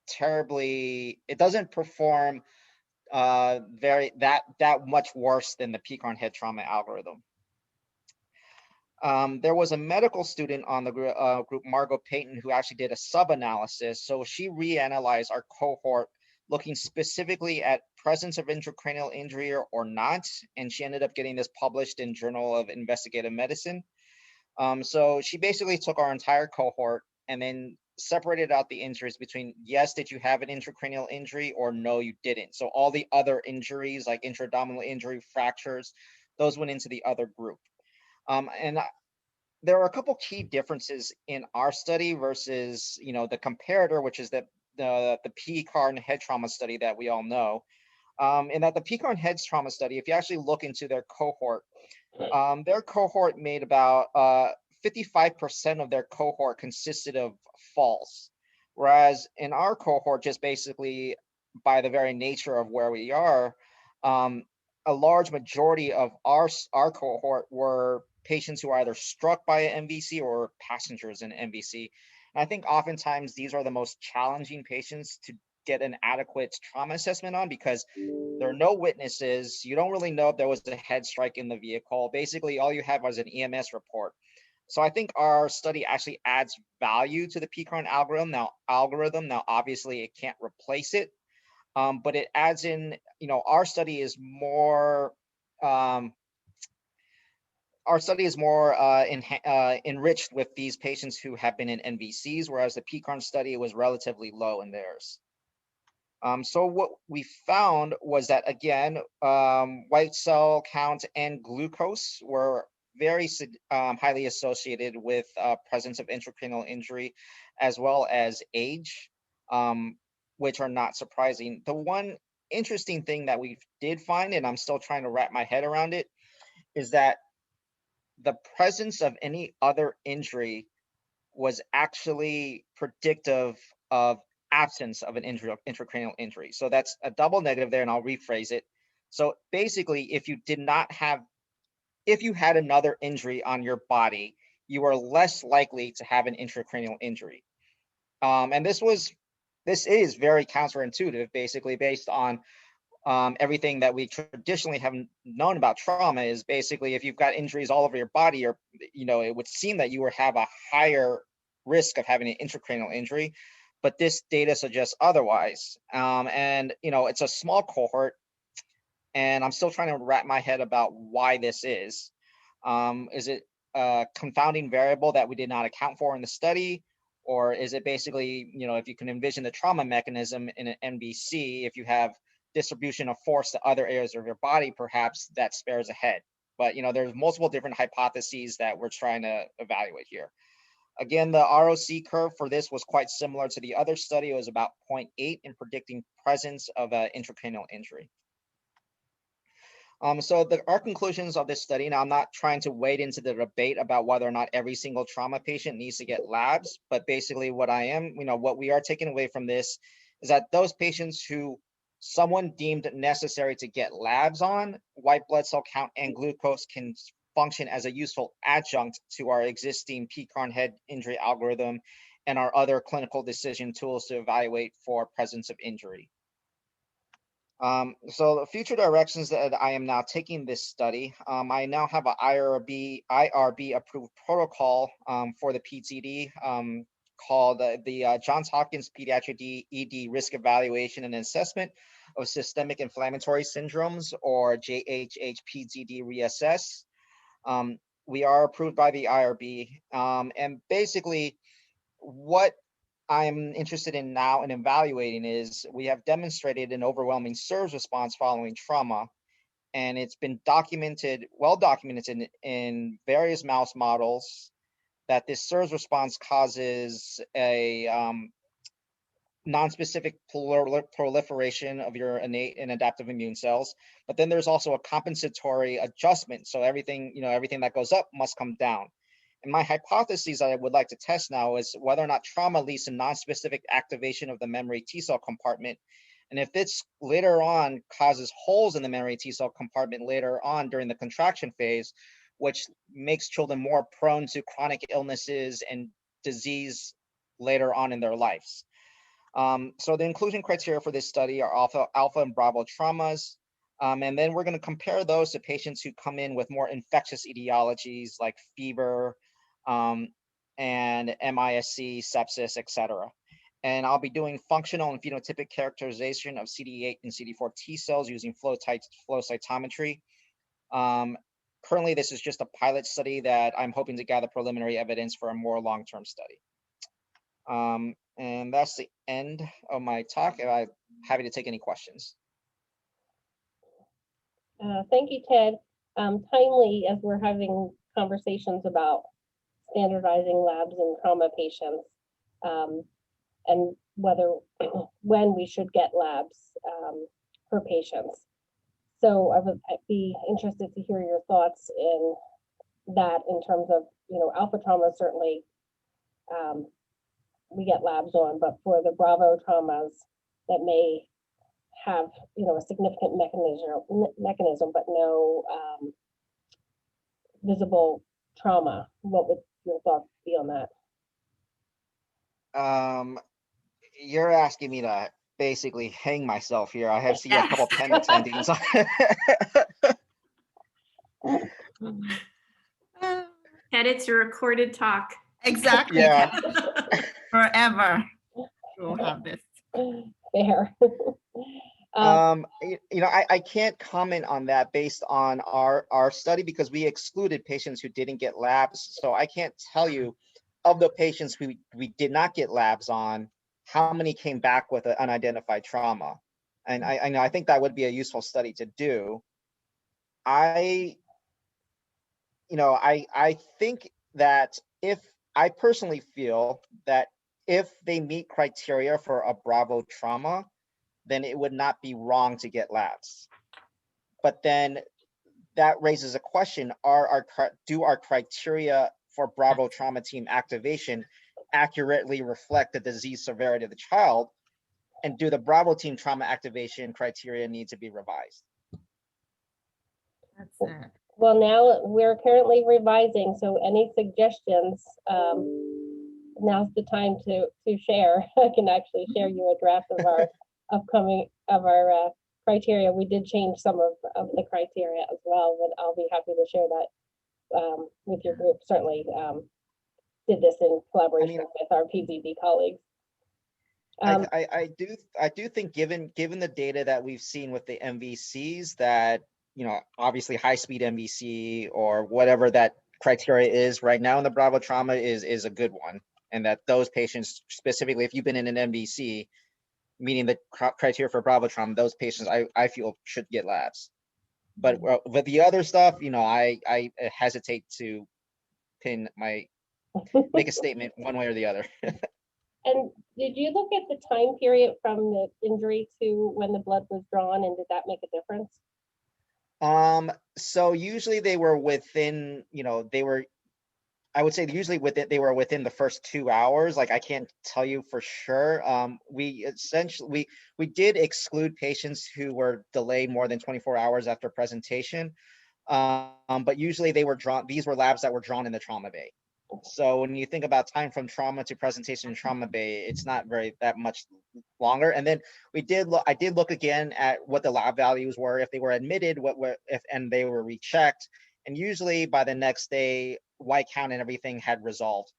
terribly, it doesn't perform that much worse than the P-Carn head trauma algorithm. There was a medical student on the group, Margot Payton, who actually did a sub-analysis. So she reanalyzed our cohort looking specifically at presence of intracranial injury or not, and she ended up getting this published in Journal of Investigative Medicine. So she basically took our entire cohort and then separated out the injuries between, yes, did you have an intracranial injury, or no, you didn't. So all the other injuries like intra-abdominal injury, fractures, those went into the other group. And there are a couple key differences in our study versus, the comparator, which is the P-Carn head trauma study that we all know. In that the P-Carn head trauma study, if you actually look into their cohort made about 55% of their cohort consisted of falls, whereas in our cohort, just basically by the very nature of where we are, a large majority of our cohort were patients who are either struck by an MVC or passengers in MVC. And I think oftentimes these are the most challenging patients to get an adequate trauma assessment on, because there are no witnesses. You don't really know if there was a head strike in the vehicle. Basically, all you have was an EMS report. So I think our study actually adds value to the P-Carn algorithm. Now, obviously, it can't replace it, but it adds in, our study is more enriched with these patients who have been in NVCs, whereas the P-Carn study was relatively low in theirs. So what we found was that, again, white cell count and glucose were very highly associated with presence of intracranial injury, as well as age, which are not surprising. The one interesting thing that we did find, and I'm still trying to wrap my head around it, is that the presence of any other injury was actually predictive of absence of an intracranial injury. So that's a double negative there, and I'll rephrase it. So basically, if you had another injury on your body, you are less likely to have an intracranial injury. And this is very counterintuitive, basically based on everything that we traditionally have known about trauma. Is basically, if you've got injuries all over your body, or it would seem that you would have a higher risk of having an intracranial injury, but this data suggests otherwise. And it's a small cohort, and I'm still trying to wrap my head about why this is. Is it a confounding variable that we did not account for in the study? Or is it basically, if you can envision the trauma mechanism in an NBC, if you have distribution of force to other areas of your body, perhaps that spares a head. But there's multiple different hypotheses that we're trying to evaluate here. Again, the ROC curve for this was quite similar to the other study. It was about 0.8 in predicting presence of an intracranial injury. So our conclusions of this study, now I'm not trying to wade into the debate about whether or not every single trauma patient needs to get labs, but basically what we are taking away from this is that those patients who someone deemed necessary to get labs on, white blood cell count and glucose can function as a useful adjunct to our existing PCARN head injury algorithm and our other clinical decision tools to evaluate for presence of injury. So the future directions that I am now taking this study, I now have an IRB approved protocol for the PTD called the Johns Hopkins Pediatric ED Risk Evaluation and Assessment of Systemic Inflammatory Syndromes, or JHH-PTD reassess. We are approved by the IRB, and basically what I'm interested in now in evaluating is we have demonstrated an overwhelming SIRS response following trauma, and it's been well documented in various mouse models that this SIRS response causes a non-specific proliferation of your innate and adaptive immune cells. But then there's also a compensatory adjustment. So everything that goes up must come down. And my hypothesis that I would like to test now is whether or not trauma leads to non-specific activation of the memory T cell compartment. And if it's later on causes holes in the memory T cell compartment later on during the contraction phase, which makes children more prone to chronic illnesses and disease later on in their lives. So the inclusion criteria for this study are alpha and bravo traumas. And then we're going to compare those to patients who come in with more infectious etiologies like fever and MISC, sepsis, etc. And I'll be doing functional and phenotypic characterization of CD8 and CD4 T cells using flow cytometry. Currently, this is just a pilot study that I'm hoping to gather preliminary evidence for a more long-term study. And that's the end of my talk. I'm happy to take any questions. Thank you, Ted. Timely, as we're having conversations about standardizing labs in trauma patients, and when we should get labs for patients. So I'd be interested to hear your thoughts in that, in terms of, alpha trauma, certainly we get labs on, but for the bravo traumas that may have, a significant mechanism, but no visible trauma, what would your thoughts be on that? You're asking me to basically hang myself here. I have seen a couple pen attendings. Ted, it's a recorded talk. Exactly. Yeah. Forever. We'll have this. Fair. I can't comment on that based on our study because we excluded patients who didn't get labs. So I can't tell you of the patients we did not get labs on, how many came back with an unidentified trauma. And I think that would be a useful study to do. I think that I personally feel that if they meet criteria for a bravo trauma, then it would not be wrong to get labs. But then that raises a question: do our criteria for Bravo trauma team activation accurately reflect the disease severity of the child? And do the Bravo team trauma activation criteria need to be revised? That's it. Well, now we're currently revising, so any suggestions, now's the time to share. I can actually share you a draft of our criteria. We did change some of the criteria as well, but I'll be happy to share that with your group. Certainly did this in collaboration with our PZB colleagues. I do think given the data that we've seen with the MVCs, that, you know, obviously high speed MVC or whatever that criteria is right now in the Bravo trauma is a good one. And that those patients, specifically if you've been in an MVC, meaning the criteria for Bravo trauma, those patients I feel should get labs. But with the other stuff, you know, I hesitate to make a statement one way or the other. And did you look at the time period from the injury to when the blood was drawn, and did that make a difference? So usually they were within, you know, I would say usually they were within the first 2 hours. Like, I can't tell you for sure. We essentially, we did exclude patients who were delayed more than 24 hours after presentation. But usually these were labs that were drawn in the trauma bay. So when you think about time from trauma to presentation in trauma bay, it's not that much longer. And then I did look again at what the lab values were, if they were admitted, and they were rechecked. And usually by the next day, white count and everything had resolved.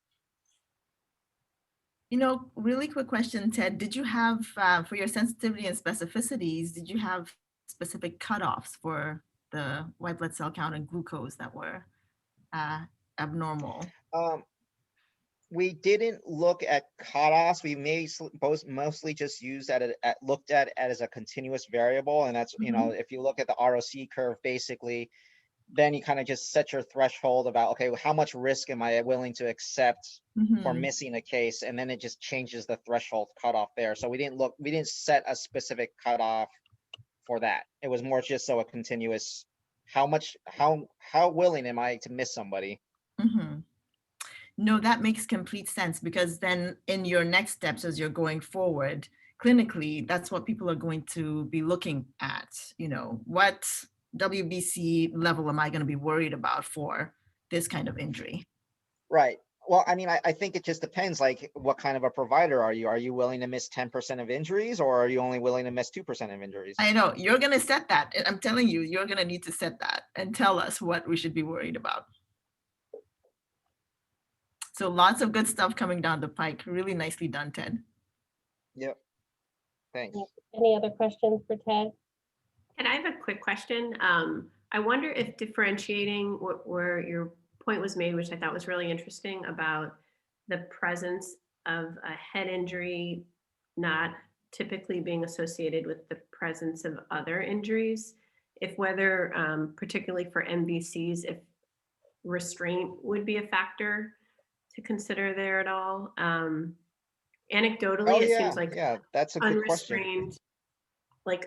You know, really quick question, Ted, did you have, for your sensitivity and specificities, did you have specific cutoffs for the white blood cell count and glucose that were abnormal? We didn't look at cutoffs. We mostly just looked at it as a continuous variable. And that's, you know, if you look at the ROC curve, basically, then you kind of just set your threshold about, okay, how much risk am I willing to accept for missing a case? And then it just changes the threshold cutoff there. So we didn't set a specific cutoff for that. It was more just so a continuous, how willing am I to miss somebody? No, that makes complete sense, because then in your next steps as you're going forward, clinically, that's what people are going to be looking at. You know, what WBC level am I going to be worried about for this kind of injury? Right. Well, I mean, I think it just depends, like, what kind of a provider are you? Are you willing to miss 10% of injuries, or are you only willing to miss 2% of injuries? I know, you're going to set that. I'm telling you, you're going to need to set that and tell us what we should be worried about. So lots of good stuff coming down the pike. Really nicely done, Ted. Yep. Thanks. Any other questions for Ted? And I have a quick question. I wonder if differentiating where your point was made, which I thought was really interesting, about the presence of a head injury not typically being associated with the presence of other injuries, if whether, particularly for MVCs, if restraint would be a factor to consider there at all. Anecdotally, it seems like that's a good question.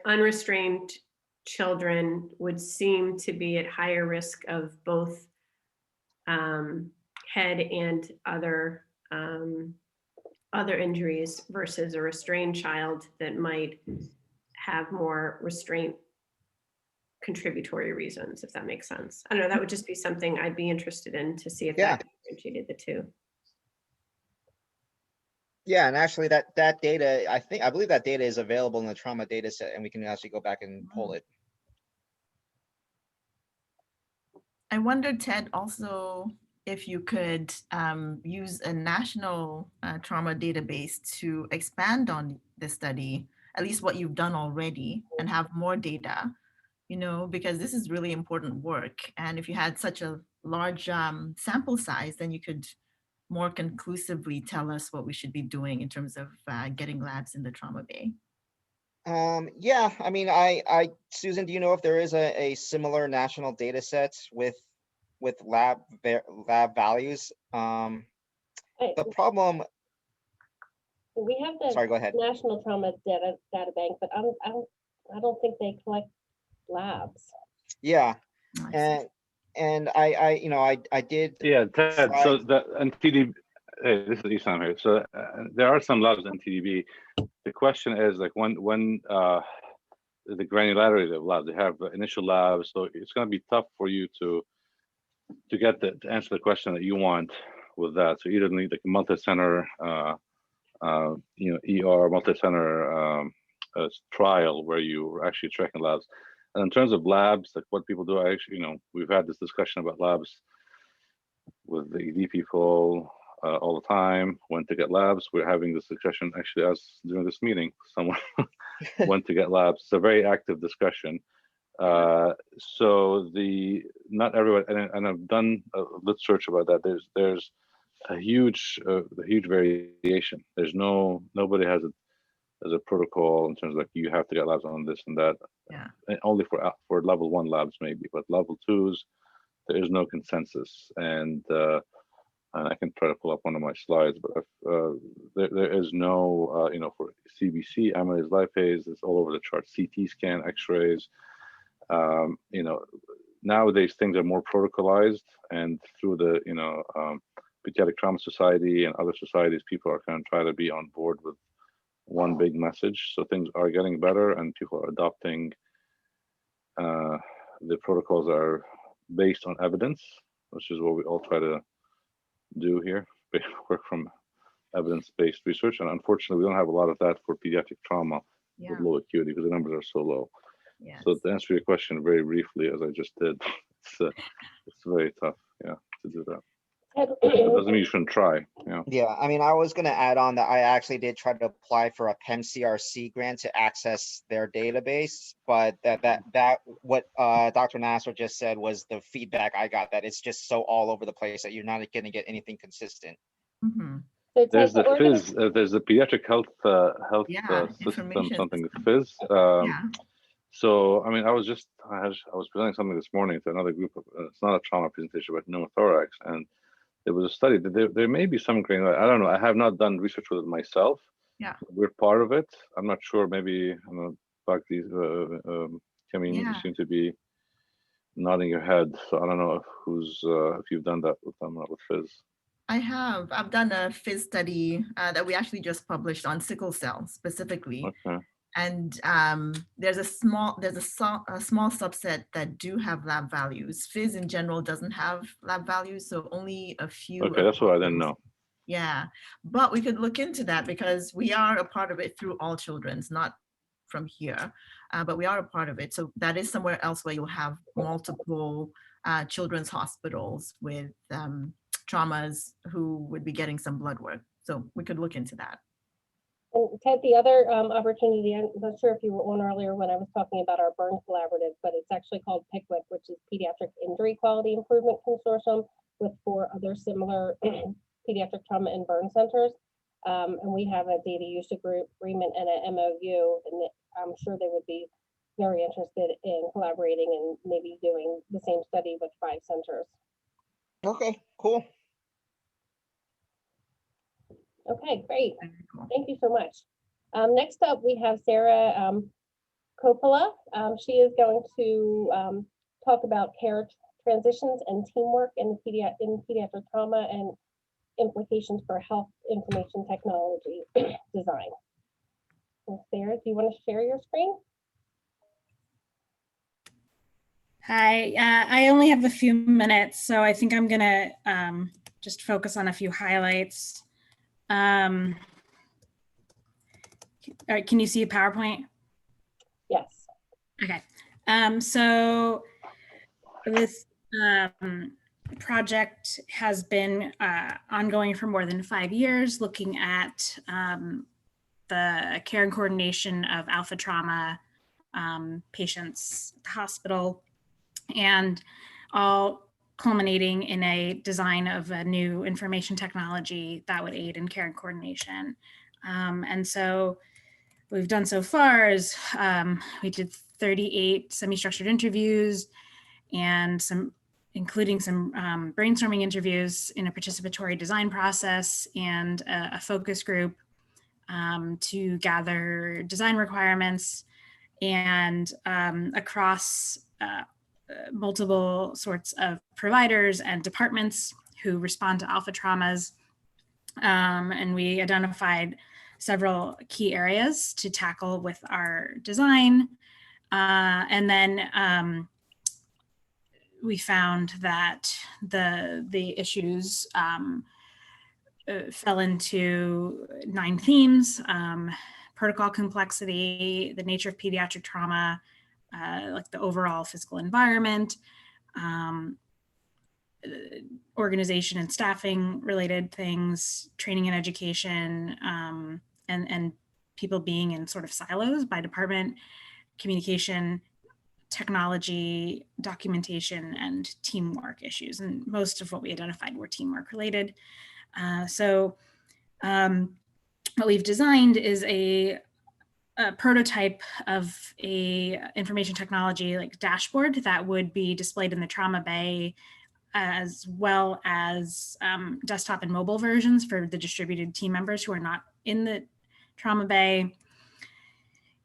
Unrestrained children would seem to be at higher risk of both head and other injuries versus a restrained child that might have more restraint contributory reasons, if that makes sense. I don't know, that would just be something I'd be interested in to see if that differentiated the two. Yeah, and actually that data, I believe that data is available in the trauma data set, and we can actually go back and pull it. I wondered, Ted, also if you could use a national trauma database to expand on the study, at least what you've done already, and have more data, you know, because this is really important work. And if you had such a large sample size, then you could more conclusively tell us what we should be doing in terms of getting labs in the trauma bay. Yeah, I mean, Susan, do you know if there is a similar national data set with lab values? The problem. We have the Sorry, go ahead. National Trauma Data Bank, but I don't think they collect labs. Yeah, Oh, I see. And I did. Yeah, Ted, so slides. the NTDB, hey, this is Isam here. So there are some labs in TDB. The question is like when the granularity of labs, they have initial labs, so it's going to be tough for you to get to answer the question that you want with that. So you either need like a multi-center, ER multi-center trial where you are actually tracking labs. And in terms of labs, like what people do, we've had this discussion about labs with the ED people all the time, when to get labs. We're having this discussion actually as during this meeting, someone went to get labs. It's a very active discussion. So not everyone, and I've done a lit search about that. There's a huge variation. Nobody has a protocol in terms of like you have to get labs on this and that. Yeah. And only for level 1 labs maybe, but level 2s there is no consensus. And I can try to pull up one of my slides, but there is no for CBC, amylase lipase, it's all over the chart. CT scan, X-rays. Nowadays things are more protocolized, and through the Pediatric Trauma Society and other societies, people are kind of trying to be on board with one big message. So things are getting better, and people are adopting the protocols are based on evidence, which is what we all try to do here, work from evidence-based research. And unfortunately, we don't have a lot of that for pediatric trauma with low acuity because the numbers are so low. Yes. So to answer your question very briefly, as I just did, it's very tough, to do that. It doesn't mean you shouldn't try. Yeah, I mean, I was going to add on that I actually did try to apply for a PEM-CRC grant to access their database, but that what Dr. Nasser just said was the feedback I got, that it's just so all over the place that you're not going to get anything consistent. Mm-hmm. So There's Ted, the FIS, there's the pediatric health system, information something the system. FIS. Yeah. So I mean, I was presenting something this morning to another group of. It's not a trauma presentation, but pneumothorax, and there was a study that there may be some granular. I don't know. I have not done research with it myself. Yeah. We're part of it. I'm not sure. Maybe I'm gonna back these. Kimmy, you seem to be nodding your head. So I don't know if you've done that with them with FIS. I have. I've done a FIS study that we actually just published on sickle cell specifically. Okay. And there's a small subset that do have lab values. FIS in general doesn't have lab values, so only a few. Okay, that's what I didn't know. Yeah, but we could look into that because we are a part of it through All Children's, not from here, but we are a part of it. So that is somewhere else where you'll have multiple children's hospitals with traumas who would be getting some blood work. So we could look into that. And Ted, the other opportunity, I'm not sure if you were on earlier when I was talking about our burn collaborative, but it's actually called PICWIC, which is Pediatric Injury Quality Improvement Consortium, with 4 other similar pediatric trauma and burn centers. And we have a data use agreement and an MOU, and I'm sure they would be very interested in collaborating and maybe doing the same study with 5 centers. Okay, cool. Okay, great. Thank you so much. Next up, we have Sarah Coppola. She is going to talk about care transitions and teamwork in pediatric trauma and implications for health information technology design. So Sarah, do you want to share your screen? Hi, I only have a few minutes, so I think I'm gonna just focus on a few highlights. All right, can you see a PowerPoint? Yes. Okay. So this project has been ongoing for more than 5 years, looking at the care and coordination of alpha trauma patients at the hospital, and all culminating in a design of a new information technology that would aid in care and coordination. And so what we've done so far is we did 38 semi-structured interviews and including some brainstorming interviews in a participatory design process and a focus group to gather design requirements. And across multiple sorts of providers and departments who respond to alpha traumas. And we identified several key areas to tackle with our design. And then we found that the issues fell into 9 themes: protocol complexity, the nature of pediatric trauma, like the overall physical environment, organization and staffing related things, training and education, and people being in sort of silos by department, communication, technology, documentation, and teamwork issues. And most of what we identified were teamwork related. So what we've designed is a prototype of a information technology like dashboard that would be displayed in the trauma bay, as well as desktop and mobile versions for the distributed team members who are not in the trauma bay.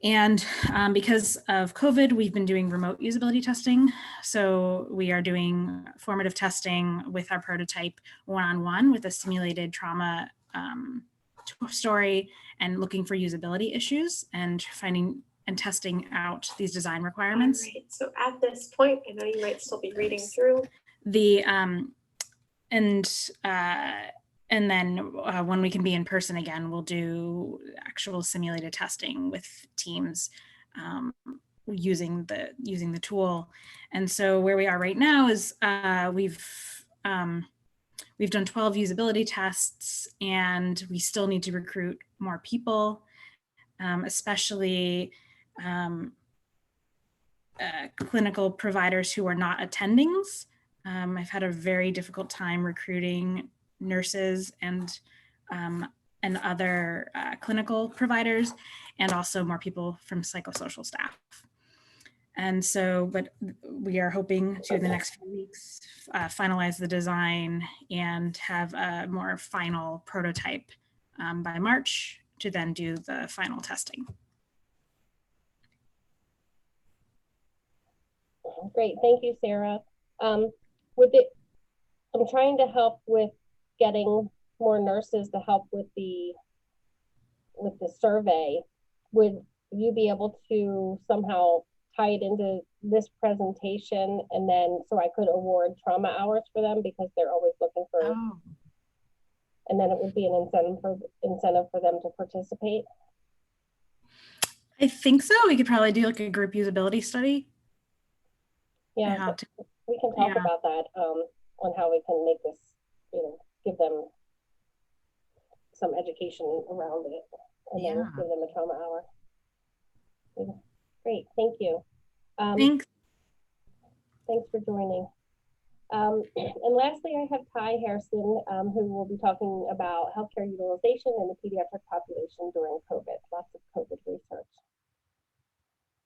And because of COVID, we've been doing remote usability testing. So we are doing formative testing with our prototype one-on-one with a simulated trauma story, and looking for usability issues and finding and testing out these design requirements. Right. So at this point, I know you might still be reading through the and then when we can be in person again, we'll do actual simulated testing with teams using the tool. And so where we are right now is we've done 12 usability tests, and we still need to recruit more people, especially clinical providers who are not attendings. I've had a very difficult time recruiting nurses and other clinical providers, and also more people from psychosocial staff. And so, but we are hoping to, in the next few weeks, finalize the design and have a more final prototype by March to then do the final testing. Great, thank you, Sarah. I'm trying to help with getting more nurses to help with the survey. Would you be able to somehow tie it into this presentation, and then so I could award trauma hours for them, because they're always looking for, and then it would be an incentive for them to participate? I think so. We could probably do like a group usability study. Yeah, we can talk about that on how we can make this, give them some education around it, and then give them a trauma hour. Yeah. Great, thank you. Thanks. Thanks for joining. And lastly, I have Ty Harrison, who will be talking about healthcare utilization in the pediatric population during COVID. Lots of COVID research.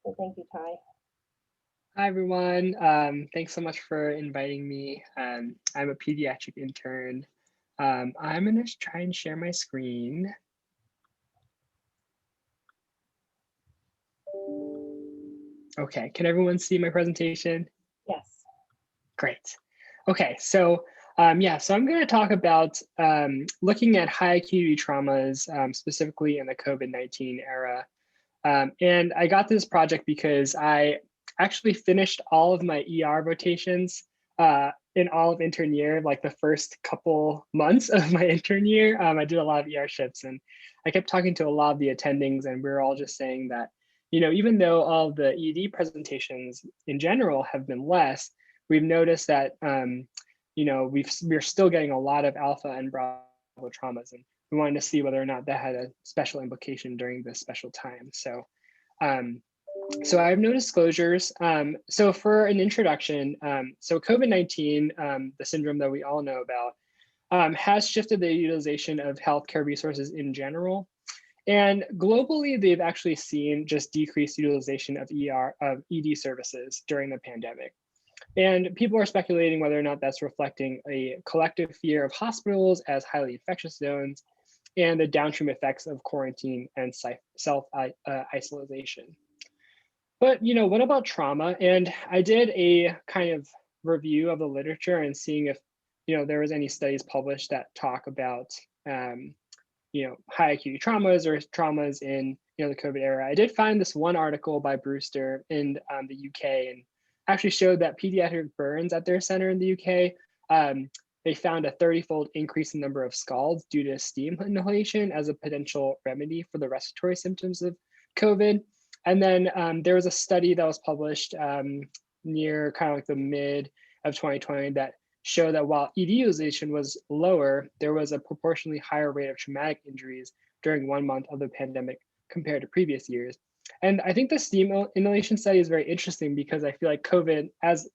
So thank you, Ty. Hi, everyone. Thanks so much for inviting me. I'm a pediatric intern. I'm going to try and share my screen. Okay, can everyone see my presentation? Yes. Great. Okay, so so I'm going to talk about looking at high acuity traumas, specifically in the COVID-19 era. And I got this project because I actually finished all of my ER rotations in all of intern year, like the first couple months of my intern year. I did a lot of ER shifts, and I kept talking to a lot of the attendings, and we were all just saying that, even though all of the ED presentations in general have been less, we've noticed that, we're still getting a lot of alpha and bravo traumas, and we wanted to see whether or not that had a special implication during this special time. So I have no disclosures. So for an introduction, so COVID-19, the syndrome that we all know about, has shifted the utilization of healthcare resources in general. And globally, they've actually seen just decreased utilization of ED services during the pandemic. And people are speculating whether or not that's reflecting a collective fear of hospitals as highly infectious zones and the downstream effects of quarantine and self-isolation. But, what about trauma? And I did a kind of review of the literature and seeing if, there was any studies published that talk about, high acuity traumas or traumas in, the COVID era. I did find this one article by Brewster in the UK and actually showed that pediatric burns at their center in the UK, they found a 30-fold increase in number of scalds due to steam inhalation as a potential remedy for the respiratory symptoms of COVID. And then there was a study that was published near kind of like the mid of 2020 that showed that while ED utilization was lower, there was a proportionally higher rate of traumatic injuries during 1 month of the pandemic compared to previous years. And I think the steam inhalation study is very interesting because I feel like COVID, as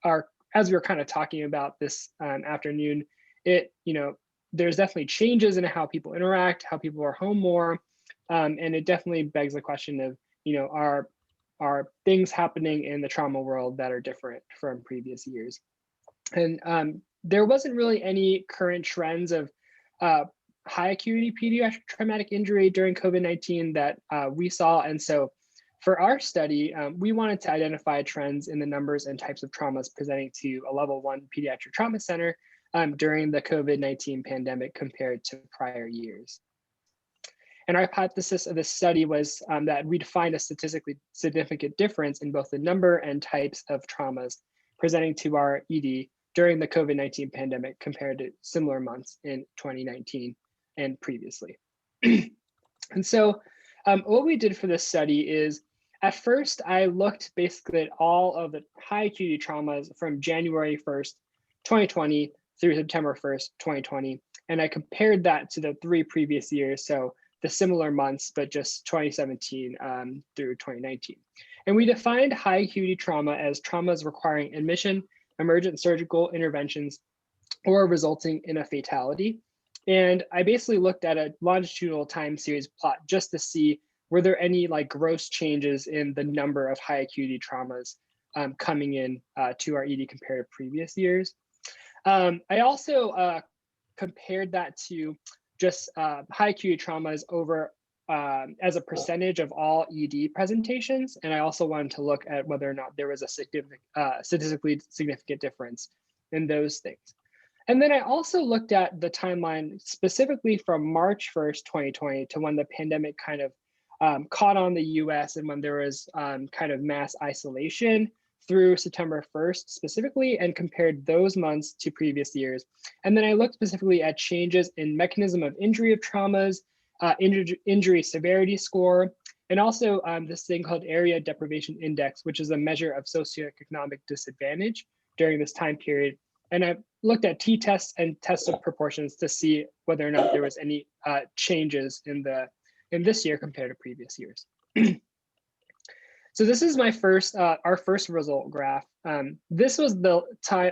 we were kind of talking about this afternoon, there's definitely changes in how people interact, how people are home more, and it definitely begs the question of, are things happening in the trauma world that are different from previous years? And there wasn't really any current trends of high acuity pediatric traumatic injury during COVID-19 that we saw. And so for our study, we wanted to identify trends in the numbers and types of traumas presenting to a level 1 pediatric trauma center during the COVID-19 pandemic compared to prior years. And our hypothesis of this study was that we'd find a statistically significant difference in both the number and types of traumas presenting to our ED during the COVID-19 pandemic compared to similar months in 2019 and previously. And so what we did for this study is, at first, I looked basically at all of the high acuity traumas from January 1st, 2020 through September 1st, 2020. And I compared that to the 3 previous years. So the similar months, but just 2017 through 2019. And we defined high acuity trauma as traumas requiring admission, emergent surgical interventions, or resulting in a fatality. And I basically looked at a longitudinal time series plot just to see, were there any gross changes in the number of high acuity traumas coming in to our ED compared to previous years. I also compared that to just high acuity traumas over as a percentage of all ED presentations. And I also wanted to look at whether or not there was a statistically significant difference in those things. And then I also looked at the timeline specifically from March 1st, 2020 to when the pandemic kind of caught on the US and when there was kind of mass isolation through September 1st specifically, and compared those months to previous years. And then I looked specifically at changes in mechanism of injury of traumas, injury severity score, and also this thing called area deprivation index, which is a measure of socioeconomic disadvantage during this time period. And I looked at t-tests and tests of proportions to see whether or not there was any changes in this year compared to previous years. So this is my our first result graph. This was the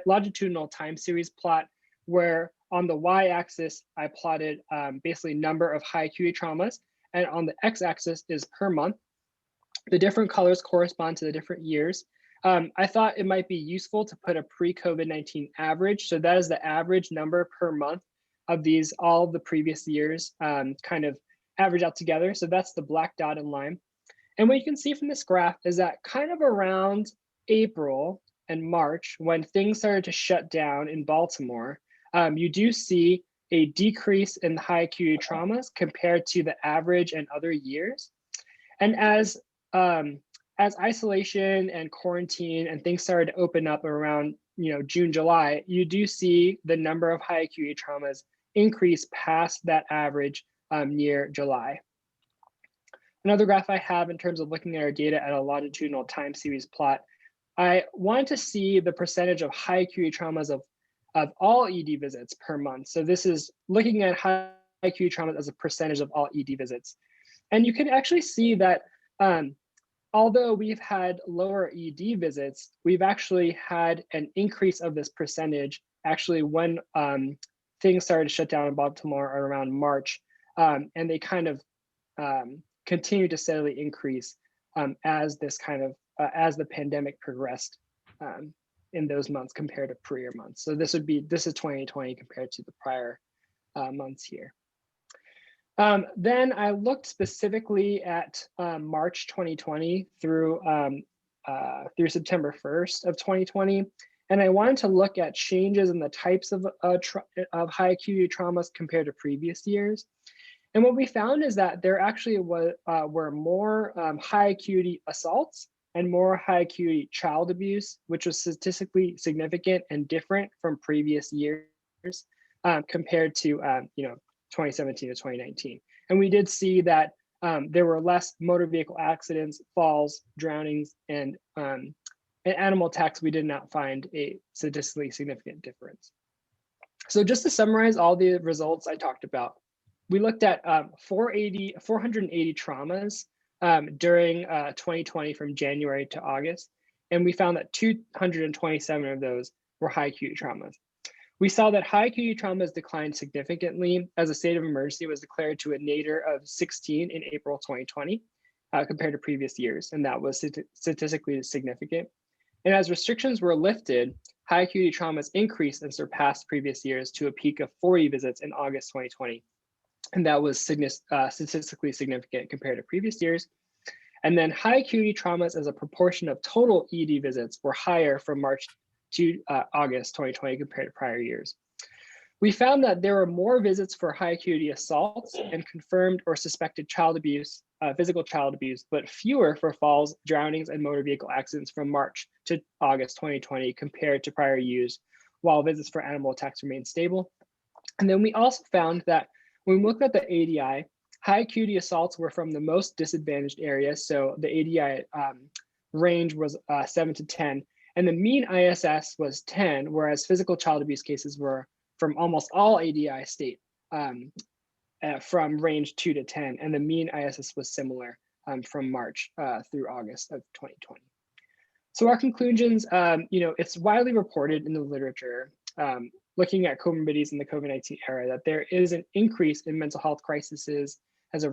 longitudinal time series plot, where on the y-axis, I plotted basically number of high acuity traumas, and on the x-axis is per month. The different colors correspond to the different years. I thought it might be useful to put a pre-COVID-19 average. So that is the average number per month of all of the previous years kind of average out together. So that's the black dotted line. And what you can see from this graph is that kind of around April and March, when things started to shut down in Baltimore, you do see a decrease in the high acuity traumas compared to the average and other years. And as isolation and quarantine and things started to open up around June, July, you do see the number of high acuity traumas increase past that average near July. Another graph I have in terms of looking at our data at a longitudinal time series plot, I wanted to see the percentage of high acuity traumas of all ED visits per month. So this is looking at high acuity traumas as a percentage of all ED visits. And you can actually see that although we've had lower ED visits, we've actually had an increase of this percentage actually when things started to shut down in Baltimore around March, and they kind of continue to steadily increase as as the pandemic progressed in those months compared to prior months. So this is 2020 compared to the prior months here. Then I looked specifically at March 2020 through September 1st of 2020. And I wanted to look at changes in the types of high acuity traumas compared to previous years. And what we found is that there actually were more high acuity assaults and more high acuity child abuse, which was statistically significant and different from previous years compared to 2017 to 2019. And we did see that there were less motor vehicle accidents, falls, drownings, and animal attacks. We did not find a statistically significant difference. So just to summarize all the results I talked about, we looked at 480 traumas during 2020 from January to August, and we found that 227 of those were high acuity traumas. We saw that high acuity traumas declined significantly as a state of emergency was declared to a nadir of 16 in April 2020 compared to previous years, and that was statistically significant. And as restrictions were lifted, high acuity traumas increased and surpassed previous years to a peak of 40 visits in August 2020. And that was statistically significant compared to previous years. And then high acuity traumas as a proportion of total ED visits were higher from March to August 2020 compared to prior years. We found that there were more visits for high acuity assaults and confirmed or suspected child abuse, physical child abuse, but fewer for falls, drownings, and motor vehicle accidents from March to August 2020 compared to prior years, while visits for animal attacks remained stable. And then we also found that when we looked at the ADI, high acuity assaults were from the most disadvantaged areas. So the ADI range was 7 to 10, and the mean ISS was 10, whereas physical child abuse cases were from almost all ADI state from range 2 to 10, and the mean ISS was similar from March through August of 2020. So our conclusions, it's widely reported in the literature looking at comorbidities in the COVID-19 era that there is an increase in mental health crises as a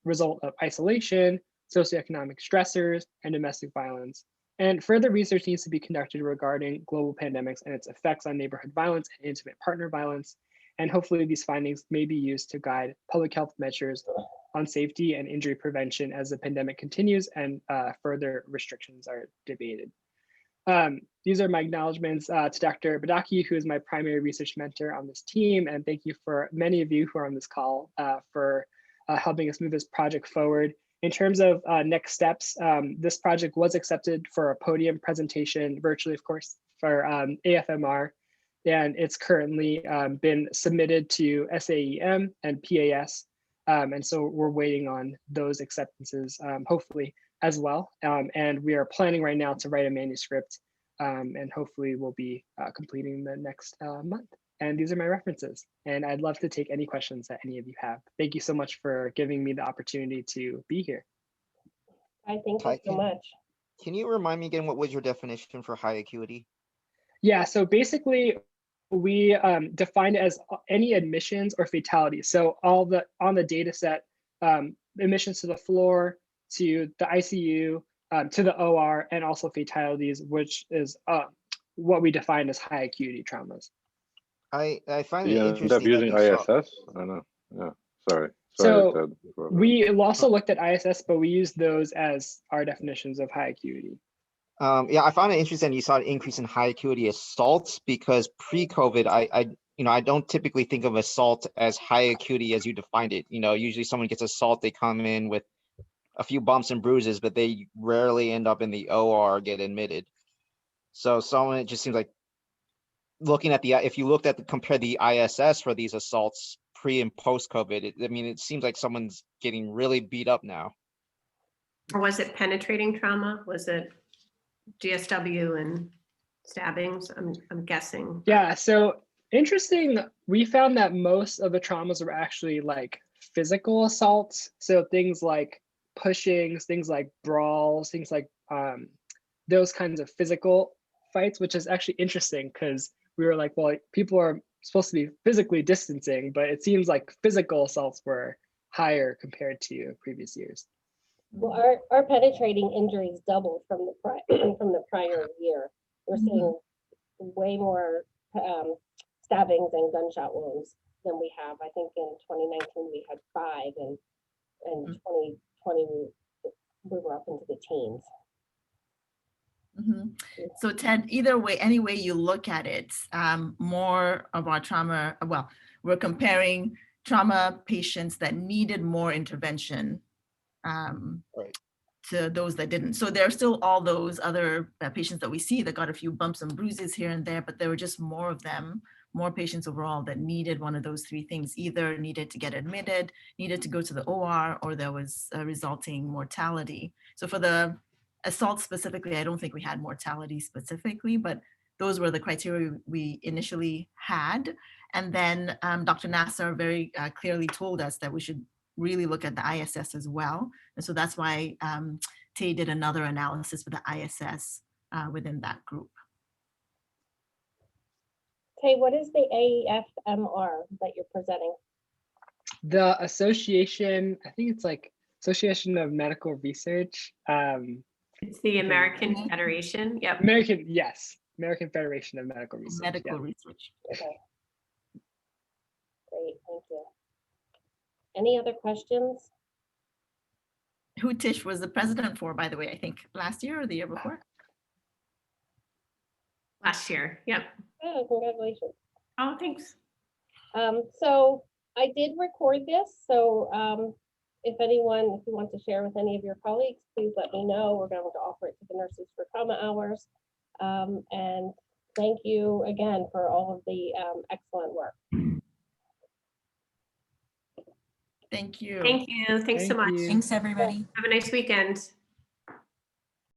result of isolation, socioeconomic stressors, and domestic violence. And further research needs to be conducted regarding global pandemics and its effects on neighborhood violence and intimate partner violence. And hopefully these findings may be used to guide public health measures on safety and injury prevention as the pandemic continues and further restrictions are debated. These are my acknowledgements to Dr. Badaki, who is my primary research mentor on this team. And thank you for many of you who are on this call for helping us move this project forward. In terms of next steps, this project was accepted for a podium presentation virtually, of course, for AFMR. And it's currently been submitted to SAEM and PAS. And so we're waiting on those acceptances, hopefully, as well. And we are planning right now to write a manuscript and hopefully we'll be completing the next month. And these are my references. And I'd love to take any questions that any of you have. Thank you so much for giving me the opportunity to be here. I thank you so much. Can you remind me again, what was your definition for high acuity? Yeah, so basically we defined it as any admissions or fatalities. So on the data set, admissions to the floor, to the ICU, to the OR, and also fatalities, which is what we define as high acuity traumas. I find it You end up interesting. using ISS? I know. Yeah, sorry. So we also looked at ISS, but we used those as our definitions of high acuity. Yeah, I found it interesting you saw an increase in high acuity assaults because pre-COVID, I don't typically think of assault as high acuity as you defined it. Usually someone gets assault, they come in with a few bumps and bruises, but they rarely end up in the OR or get admitted. So it just seems like looking at if you looked at compare the ISS for these assaults pre and post COVID, it seems like someone's getting really beat up now. Or was it penetrating trauma? Was it GSW and stabbings? I'm guessing. Yeah, so interesting. We found that most of the traumas were actually like physical assaults. So things like pushings, things like brawls, things like those kinds of physical fights, which is actually interesting because we were like, well, people are supposed to be physically distancing, but it seems like physical assaults were higher compared to previous years. Well, our penetrating injuries doubled from the prior year. We're seeing way more stabbings and gunshot wounds than we have. I think in 2019 we had 5, and Mhm. 2020 we were up into the teens. Mhm. So Ted, either way, any way you look at it, more of our trauma, well, we're comparing trauma patients that needed more intervention Right. to those that didn't. So there are still all those other patients that we see that got a few bumps and bruises here and there, but there were just more of them, more patients overall that needed one of those 3 things, either needed to get admitted, needed to go to the OR, or there was a resulting mortality. So for the assault specifically, I don't think we had mortality specifically, but those were the criteria we initially had. And then Dr. Nassar very clearly told us that we should really look at the ISS as well. And so that's why Tay did another analysis for the ISS within that group. Tay, what is the AFMR that you're presenting? The association, I think it's like Association of Medical Research. It's the American Federation. Yep. American Federation of Medical Research. Medical research. Okay. Great, thank you. Any other questions? Who Tish was the president for, by the way, I think last year or the year before? Last year. Yep. Oh, congratulations. Oh, thanks. So I did record this, so if you want to share with any of your colleagues, please let me know. We're going to offer it to the Nurses for Trauma Hours. And thank you again for all of the excellent work. Thank you. Thank you. Thanks so Thank much. you. Thanks, everybody. Have a nice weekend.